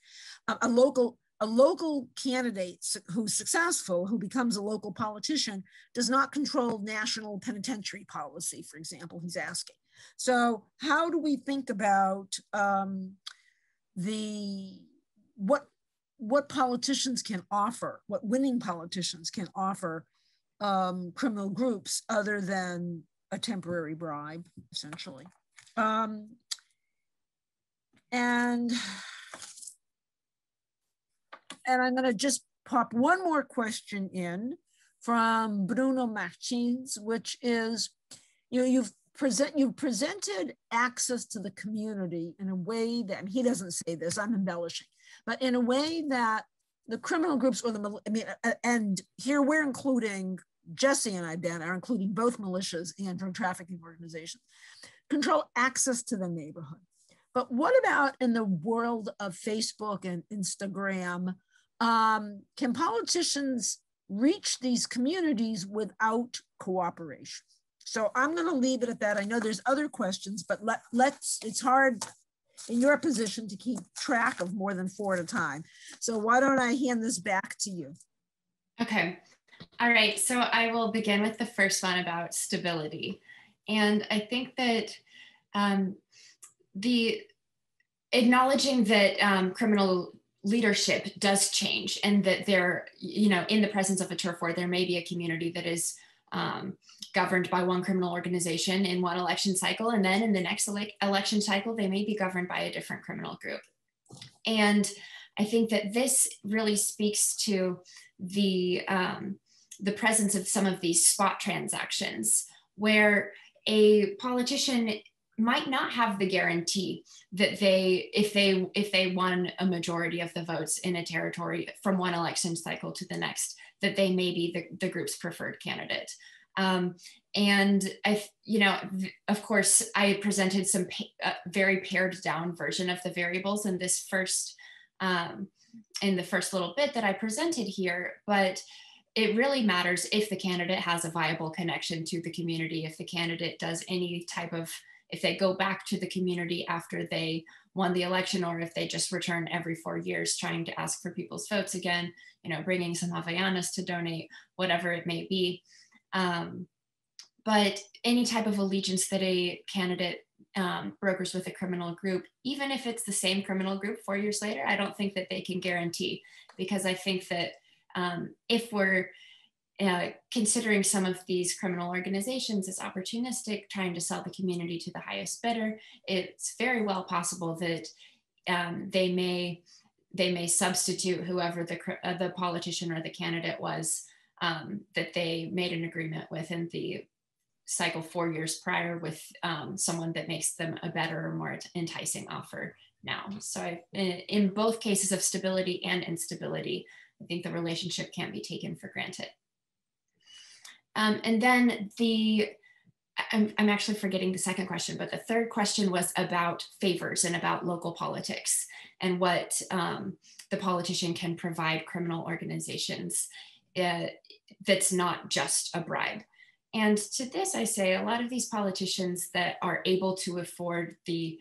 A local candidate who's successful, who becomes a local politician, does not control national penitentiary policy, for example, he's asking. So how do we think about what politicians can offer, what winning politicians can offer criminal groups other than a temporary bribe, essentially? And I'm going to just pop one more question in from Bruno Martins, which is, you've presented access to the community in a way that, and he doesn't say this, I'm embellishing, but in a way that the criminal groups or and here we're including, Jesse and I, Ben, are including both militias and drug trafficking organizations, control access to the neighborhood. But what about in the world of Facebook and Instagram? Can politicians reach these communities without cooperation? So I'm going to leave it at that. I know there's other questions, but it's hard in your position to keep track of more than 4 at a time. So why don't I hand this back to you? Okay. All right. So I will begin with the first one about stability. And I think that the acknowledging that criminal leadership does change, and that there, in the presence of a turf war, there may be a community that is governed by one criminal organization in one election cycle, and then in the next election cycle, they may be governed by a different criminal group. And I think that this really speaks to the presence of some of these spot transactions, where a politician might not have the guarantee that if they won a majority of the votes in a territory from one election cycle to the next, that they may be the group's preferred candidate. And of course, I presented some very pared down version of the variables in this first, in the first little bit that I presented here, but it really matters if the candidate has a viable connection to the community, if the candidate does any type of, if they go back to the community after they won the election, or if they just return every 4 years trying to ask for people's votes again, bringing some Havaianas to donate, whatever it may be. But any type of allegiance that a candidate brokers with a criminal group, even if it's the same criminal group 4 years later, I don't think that they can guarantee, because I think that if we're considering some of these criminal organizations as opportunistic, trying to sell the community to the highest bidder, it's very well possible that they may substitute whoever the politician or the candidate was that they made an agreement with in the cycle 4 years prior with someone that makes them a better or more enticing offer now. So in both cases of stability and instability, I think the relationship can't be taken for granted. And then I'm actually forgetting the second question, but the third question was about favors and about local politics and what the politician can provide criminal organizations that's not just a bribe. And to this, I say a lot of these politicians that are able to afford the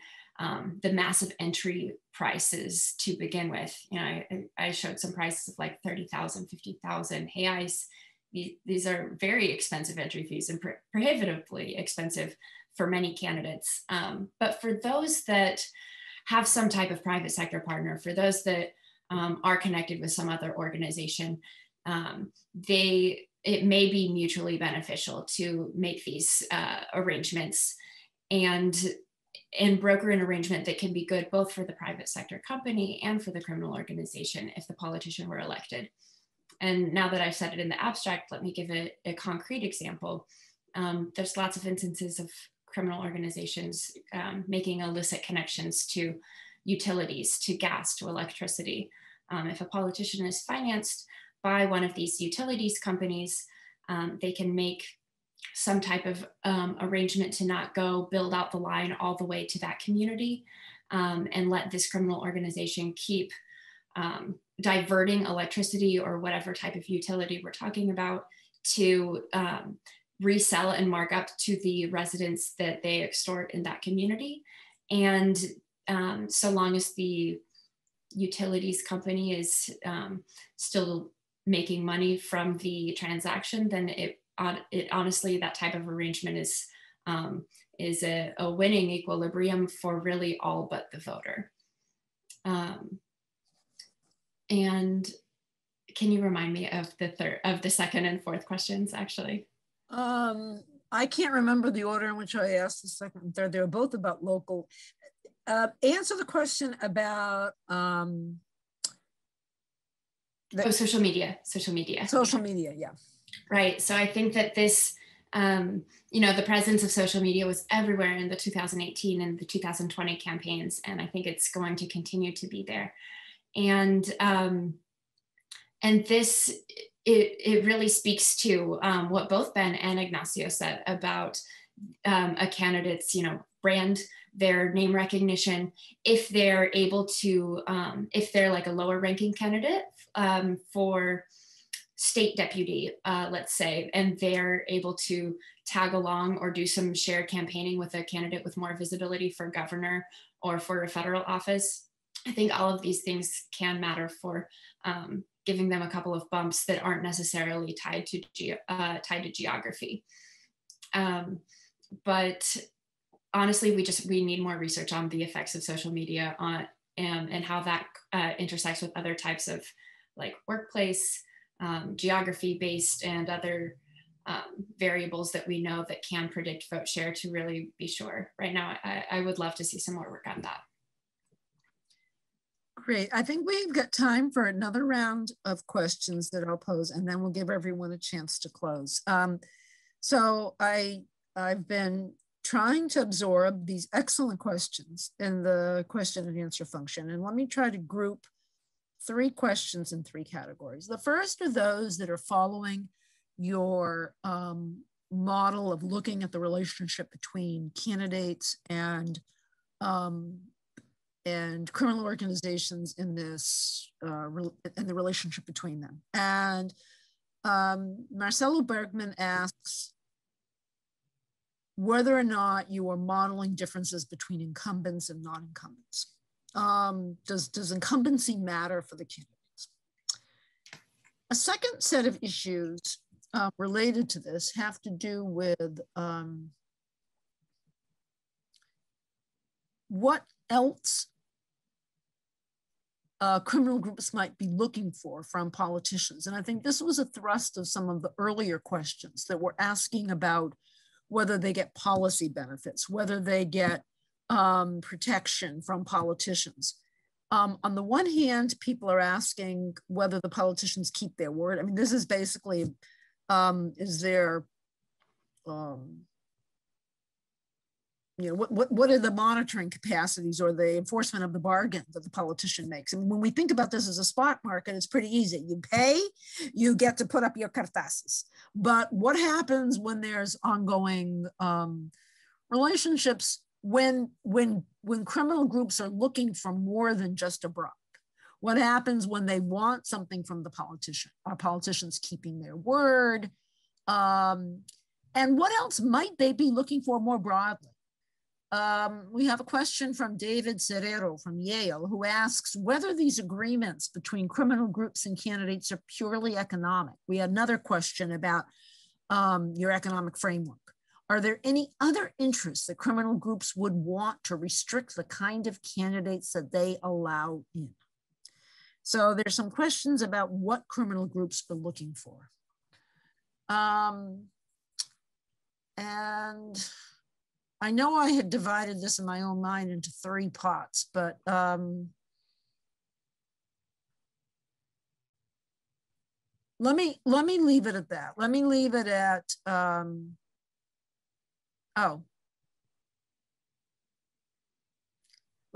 massive entry prices to begin with, you know, I showed some prices of like 30,000, 50,000 reais. These are very expensive entry fees and prohibitively expensive for many candidates. But for those that have some type of private sector partner, for those that are connected with some other organization, it may be mutually beneficial to make these arrangements and broker an arrangement that can be good both for the private sector company and for the criminal organization if the politician were elected. And now that I've said it in the abstract, let me give it a concrete example. There's lots of instances of criminal organizations making illicit connections to utilities, to gas, to electricity. If a politician is financed by one of these utilities companies, they can make some type of arrangement to not go build out the line all the way to that community and let this criminal organization keep diverting electricity or whatever type of utility we're talking about to resell and mark up to the residents that they extort in that community. And so long as the utilities company is still making money from the transaction, then it honestly, that type of arrangement is a winning equilibrium for really all but the voter. And can you remind me of the second and fourth questions, actually? I can't remember the order in which I asked the second and third. They were both about local. Answer the question about social media. Social media, yeah. Right. So I think that this, you know, the presence of social media was everywhere in the 2018 and the 2020 campaigns, and I think it's going to continue to be there. And this, it really speaks to what both Ben and Ignacio said about a candidate's, you know, brand, their name recognition. If they're able to, if they're like a lower ranking candidate for state deputy, let's say, and they're able to tag along or do some shared campaigning with a candidate with more visibility for governor or for a federal office, I think all of these things can matter for giving them a couple of bumps that aren't necessarily tied to geography. But honestly, we need more research on the effects of social media on and how that intersects with other types of like workplace, geography-based, and other variables that we know that can predict vote share to really be sure. Right now, I would love to see some more work on that. Great. I think we've got time for another round of questions that I'll pose, and then we'll give everyone a chance to close. So I've been trying to absorb these excellent questions in the question and answer function. And let me try to group 3 questions in 3 categories. The first are those that are following your model of looking at the relationship between candidates and criminal organizations in this, and the relationship between them. And Marcelo Bergman asks whether or not you are modeling differences between incumbents and non-incumbents. Does incumbency matter for the candidates? A second set of issues related to this have to do with what else criminal groups might be looking for from politicians. And I think this was a thrust of some of the earlier questions that were asking about whether they get policy benefits, whether they get protection from politicians. On the one hand, people are asking whether the politicians keep their word. I mean, this is basically, is there, you know, what are the monitoring capacities or the enforcement of the bargain that the politician makes? And when we think about this as a spot market, it's pretty easy. You pay, you get to put up your cartazes. But what happens when there's ongoing relationships, when criminal groups are looking for more than just a bribe? What happens when they want something from the politician? Are politicians keeping their word? And what else might they be looking for more broadly? We have a question from David Serrero from Yale, who asks whether these agreements between criminal groups and candidates are purely economic. We had another question about your economic framework. Are there any other interests that criminal groups would want to restrict the kind of candidates that they allow in? So there's some questions about what criminal groups are looking for. And I know I had divided this in my own mind into 3 pots, but let me leave it at that. Let me leave it at, let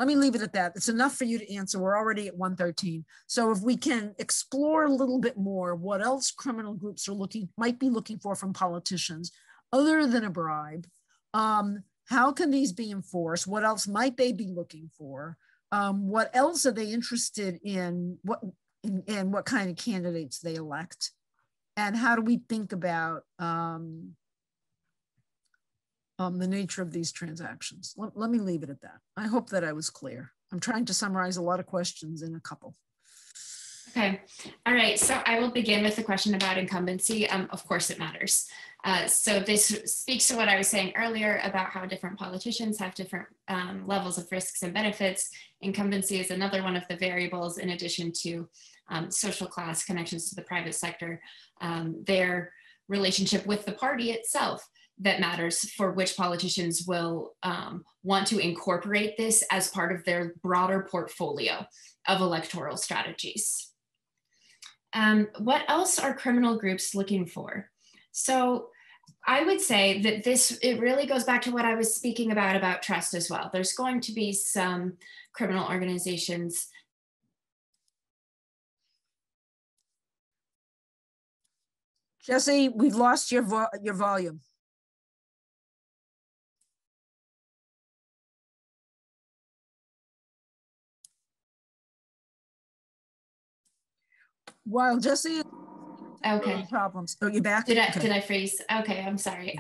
me leave it at that. It's enough for you to answer. We're already at 1:13. So if we can explore a little bit more what else criminal groups are might be looking for from politicians other than a bribe. How can these be enforced? What else might they be looking for? What else are they interested in? And what kind of candidates they elect? And how do we think about the nature of these transactions? Let me leave it at that. I hope that I was clear. I'm trying to summarize a lot of questions in a couple. Okay, all right, so I will begin with the question about incumbency. Of course it matters. So this speaks to what I was saying earlier about how different politicians have different levels of risks and benefits. Incumbency is another one of the variables in addition to social class, connections to the private sector, their relationship with the party itself that matters for which politicians will want to incorporate this as part of their broader portfolio of electoral strategies. What else are criminal groups looking for? So I would say that it really goes back to what I was speaking about trust as well. There's going to be some criminal organizations. Jesse, we've lost your volume. While Jesse, okay, problems. Oh, you back? Did I freeze? Okay, I'm sorry.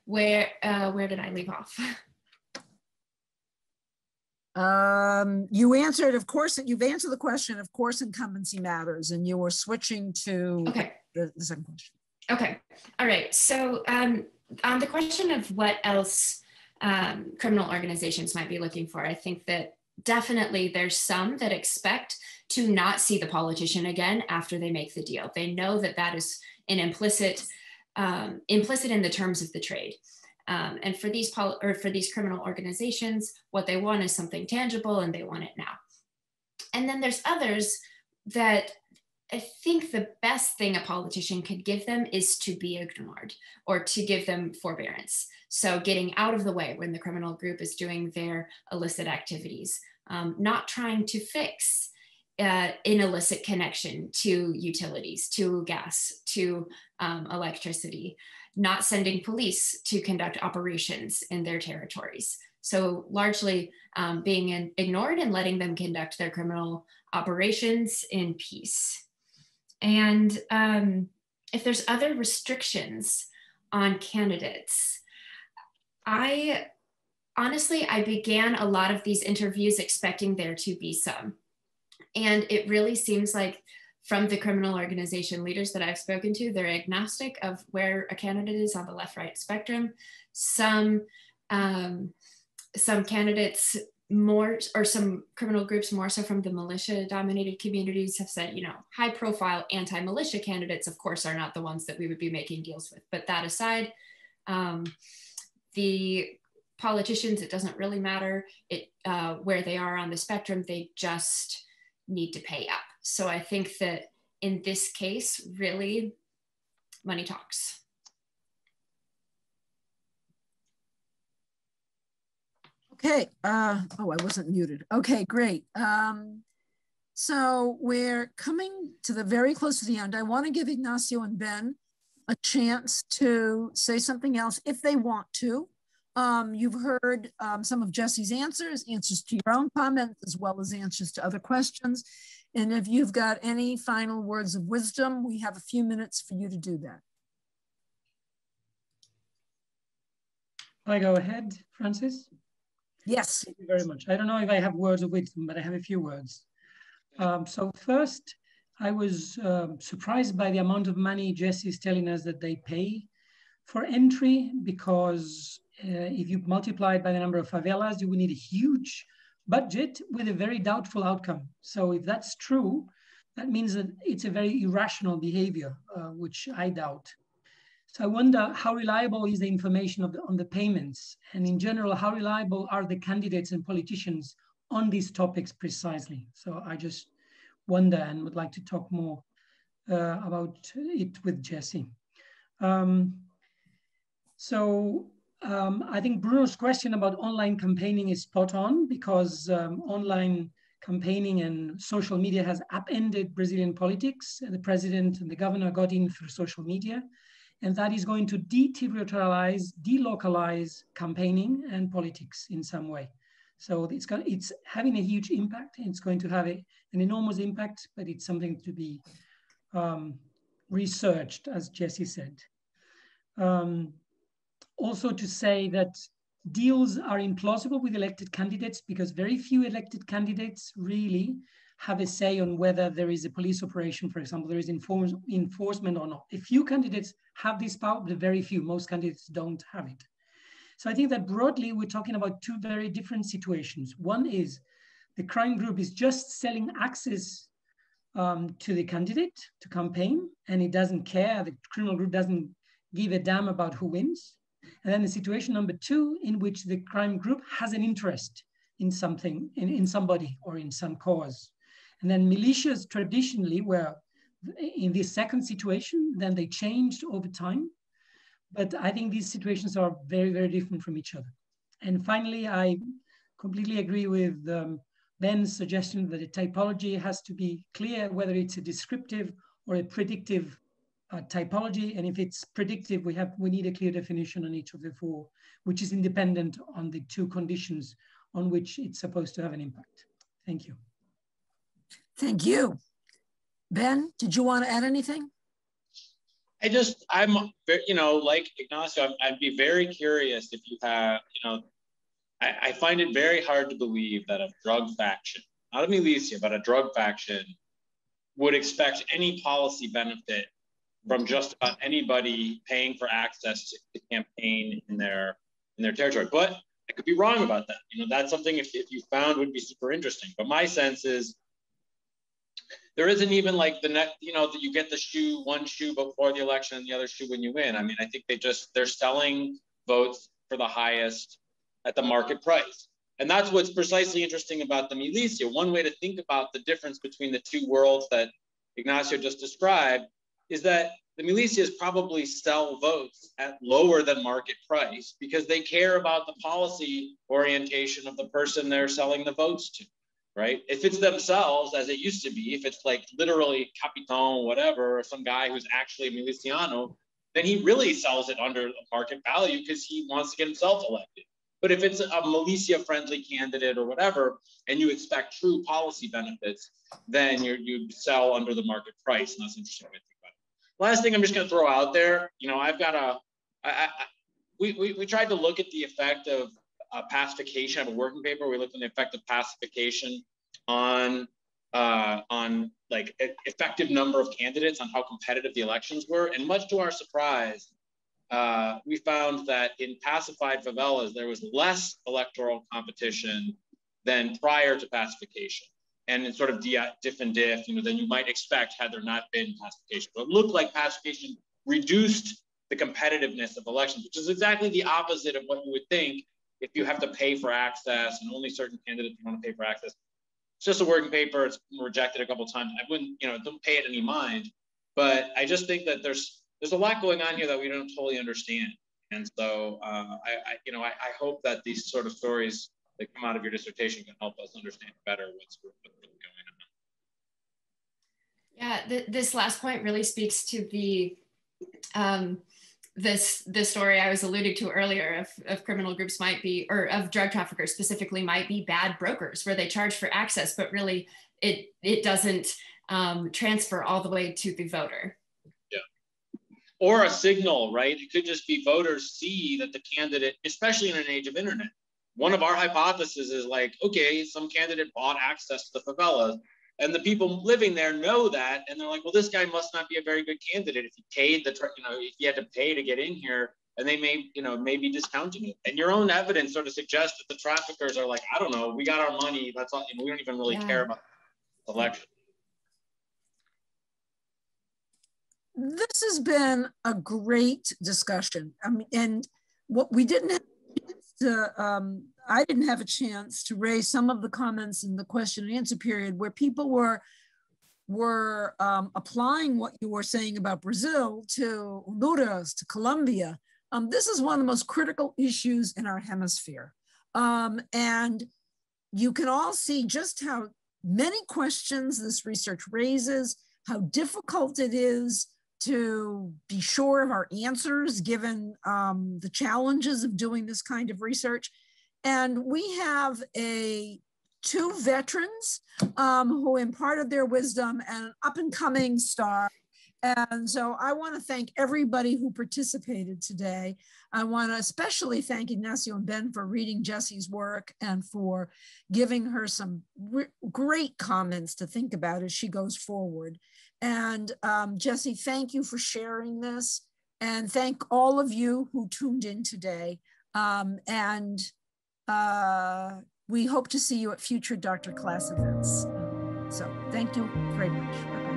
Where did I leave off? You answered, of course, you've answered the question, of course, incumbency matters, and you were switching to the second question. Okay, all right. So on the question of what else criminal organizations might be looking for, I think that definitely there's some that expect to not see the politician again after they make the deal. They know that that is an implicit in the terms of the trade. And for these criminal organizations, what they want is something tangible and they want it now. And then there's others that I think the best thing a politician could give them is to be ignored or to give them forbearance. So getting out of the way when the criminal group is doing their illicit activities, not trying to fix an illicit connection to utilities, to gas, to electricity, not sending police to conduct operations in their territories. So largely being ignored and letting them conduct their criminal operations in peace. And if there's other restrictions on candidates, I began a lot of these interviews expecting there to be some. And it really seems like from the criminal organization leaders that I've spoken to, they're agnostic of where a candidate is on the left-right spectrum. Some candidates more, or some criminal groups more so from the militia-dominated communities have said, you know, high-profile anti-militia candidates, of course, are not the ones that we would be making deals with. But that aside, the politicians, it doesn't really matter where they are on the spectrum, they just need to pay up. So I think that in this case, really, money talks. Okay, oh, I wasn't muted. Okay, great. So we're coming to the very close to the end. I want to give Ignacio and Ben a chance to say something else if they want to. You've heard some of Jesse's answers to your own comments, as well as answers to other questions. And if you've got any final words of wisdom, we have a few minutes for you to do that. I go ahead, Francis? Yes. Thank you very much. I don't know if I have words of wisdom, but I have a few words. So first, I was surprised by the amount of money Jesse is telling us that they pay for entry, because if you multiply it by the number of favelas, you will need a huge budget with a very doubtful outcome. So if that's true, that means that it's a very irrational behavior, which I doubt. So I wonder how reliable is the information on the payments, and in general, how reliable are the candidates and politicians on these topics precisely? So I just wonder and would like to talk more about it with Jesse. I think Bruno's question about online campaigning is spot on, because online campaigning and social media has upended Brazilian politics. The president and the governor got in through social media, and that is going to deterritorialize, delocalize campaigning and politics in some way. So it's having a huge impact, and it's going to have an enormous impact, but it's something to be researched, as Jesse said. Also to say that deals are implausible with elected candidates, because very few elected candidates really have a say on whether there is a police operation, for example, there is enforcement or not. A few candidates have this power, but very few, most candidates don't have it. So I think that broadly, we're talking about two very different situations. One is the crime group is just selling access to the candidate to campaign, and it doesn't care, the criminal group doesn't give a damn about who wins. And then the situation number two, in which the crime group has an interest in something, in somebody or in some cause. And then militias traditionally were in this second situation, then they changed over time. But I think these situations are very, very different from each other. And finally, I completely agree with Ben's suggestion that a typology has to be clear, whether it's a descriptive or a predictive typology. And if it's predictive, we need a clear definition on each of the four, which is independent on the two conditions on which it's supposed to have an impact. Thank you. Thank you. Ben, did you want to add anything? I'm, like Ignacio, I'd be very curious if you have, I find it very hard to believe that a drug faction, not a militia, but a drug faction would expect any policy benefit from just about anybody paying for access to campaign in their territory. But I could be wrong about that. That's something if you found would be super interesting. But my sense is there isn't even like the net, that you get the one shoe before the election and the other shoe when you win. I mean, I think they're selling votes for the highest at the market price. And that's what's precisely interesting about the militia. One way to think about the difference between the two worlds that Ignacio just described is that the militias probably sell votes at lower than market price because they care about the policy orientation of the person they're selling the votes to, right? If it's themselves, as it used to be, if it's like literally Capitão, whatever, or some guy who's actually a miliciano, then he really sells it under market value because he wants to get himself elected. But if it's a militia-friendly candidate or whatever, and you expect true policy benefits, then you sell under the market price, and that's interesting. Last thing I'm just going to throw out there, I've got we tried to look at the effect of pacification. I have a working paper. We looked at the effect of pacification on like effective number of candidates, on how competitive the elections were. And much to our surprise, we found that in pacified favelas, there was less electoral competition than prior to pacification. And it's sort of diff and diff, than you might expect had there not been pacification. So it looked like pacification reduced the competitiveness of elections, which is exactly the opposite of what you would think if you have to pay for access and only certain candidates want to pay for access. It's just a working paper. It's been rejected a couple of times. I wouldn't, don't pay it any mind. But I just think that there's a lot going on here that we don't totally understand. And so I hope that these sort of stories that come out of your dissertation can help us understand better what's really going on. Yeah, this last point really speaks to the this story I was alluding to earlier of criminal groups might be, or of drug traffickers specifically, might be bad brokers where they charge for access, but really it doesn't transfer all the way to the voter. Yeah. Or a signal, right? It could just be voters see that the candidate, especially in an age of internet. One of our hypotheses is like, okay, some candidate bought access to the favelas, and the people living there know that, and they're like, well, this guy must not be a very good candidate if he paid if he had to pay to get in here, and they may, may be discounting it. And your own evidence sort of suggests that the traffickers are like, I don't know, we got our money, that's all, we don't even really care about the election. This has been a great discussion. I mean, and what we didn't have I didn't have a chance to raise some of the comments in the question and answer period where people were applying what you were saying about Brazil to Honduras, to Colombia. This is one of the most critical issues in our hemisphere. And you can all see just how many questions this research raises, how difficult it is to be sure of our answers given the challenges of doing this kind of research. And we have two veterans who imparted their wisdom and an up and coming star. And so I want to thank everybody who participated today. I want to especially thank Ignacio and Ben for reading Jessie's work and for giving her some great comments to think about as she goes forward. And Jessie, thank you for sharing this, and thank all of you who tuned in today. We hope to see you at future Dr. Class events. So thank you very much. Bye-bye.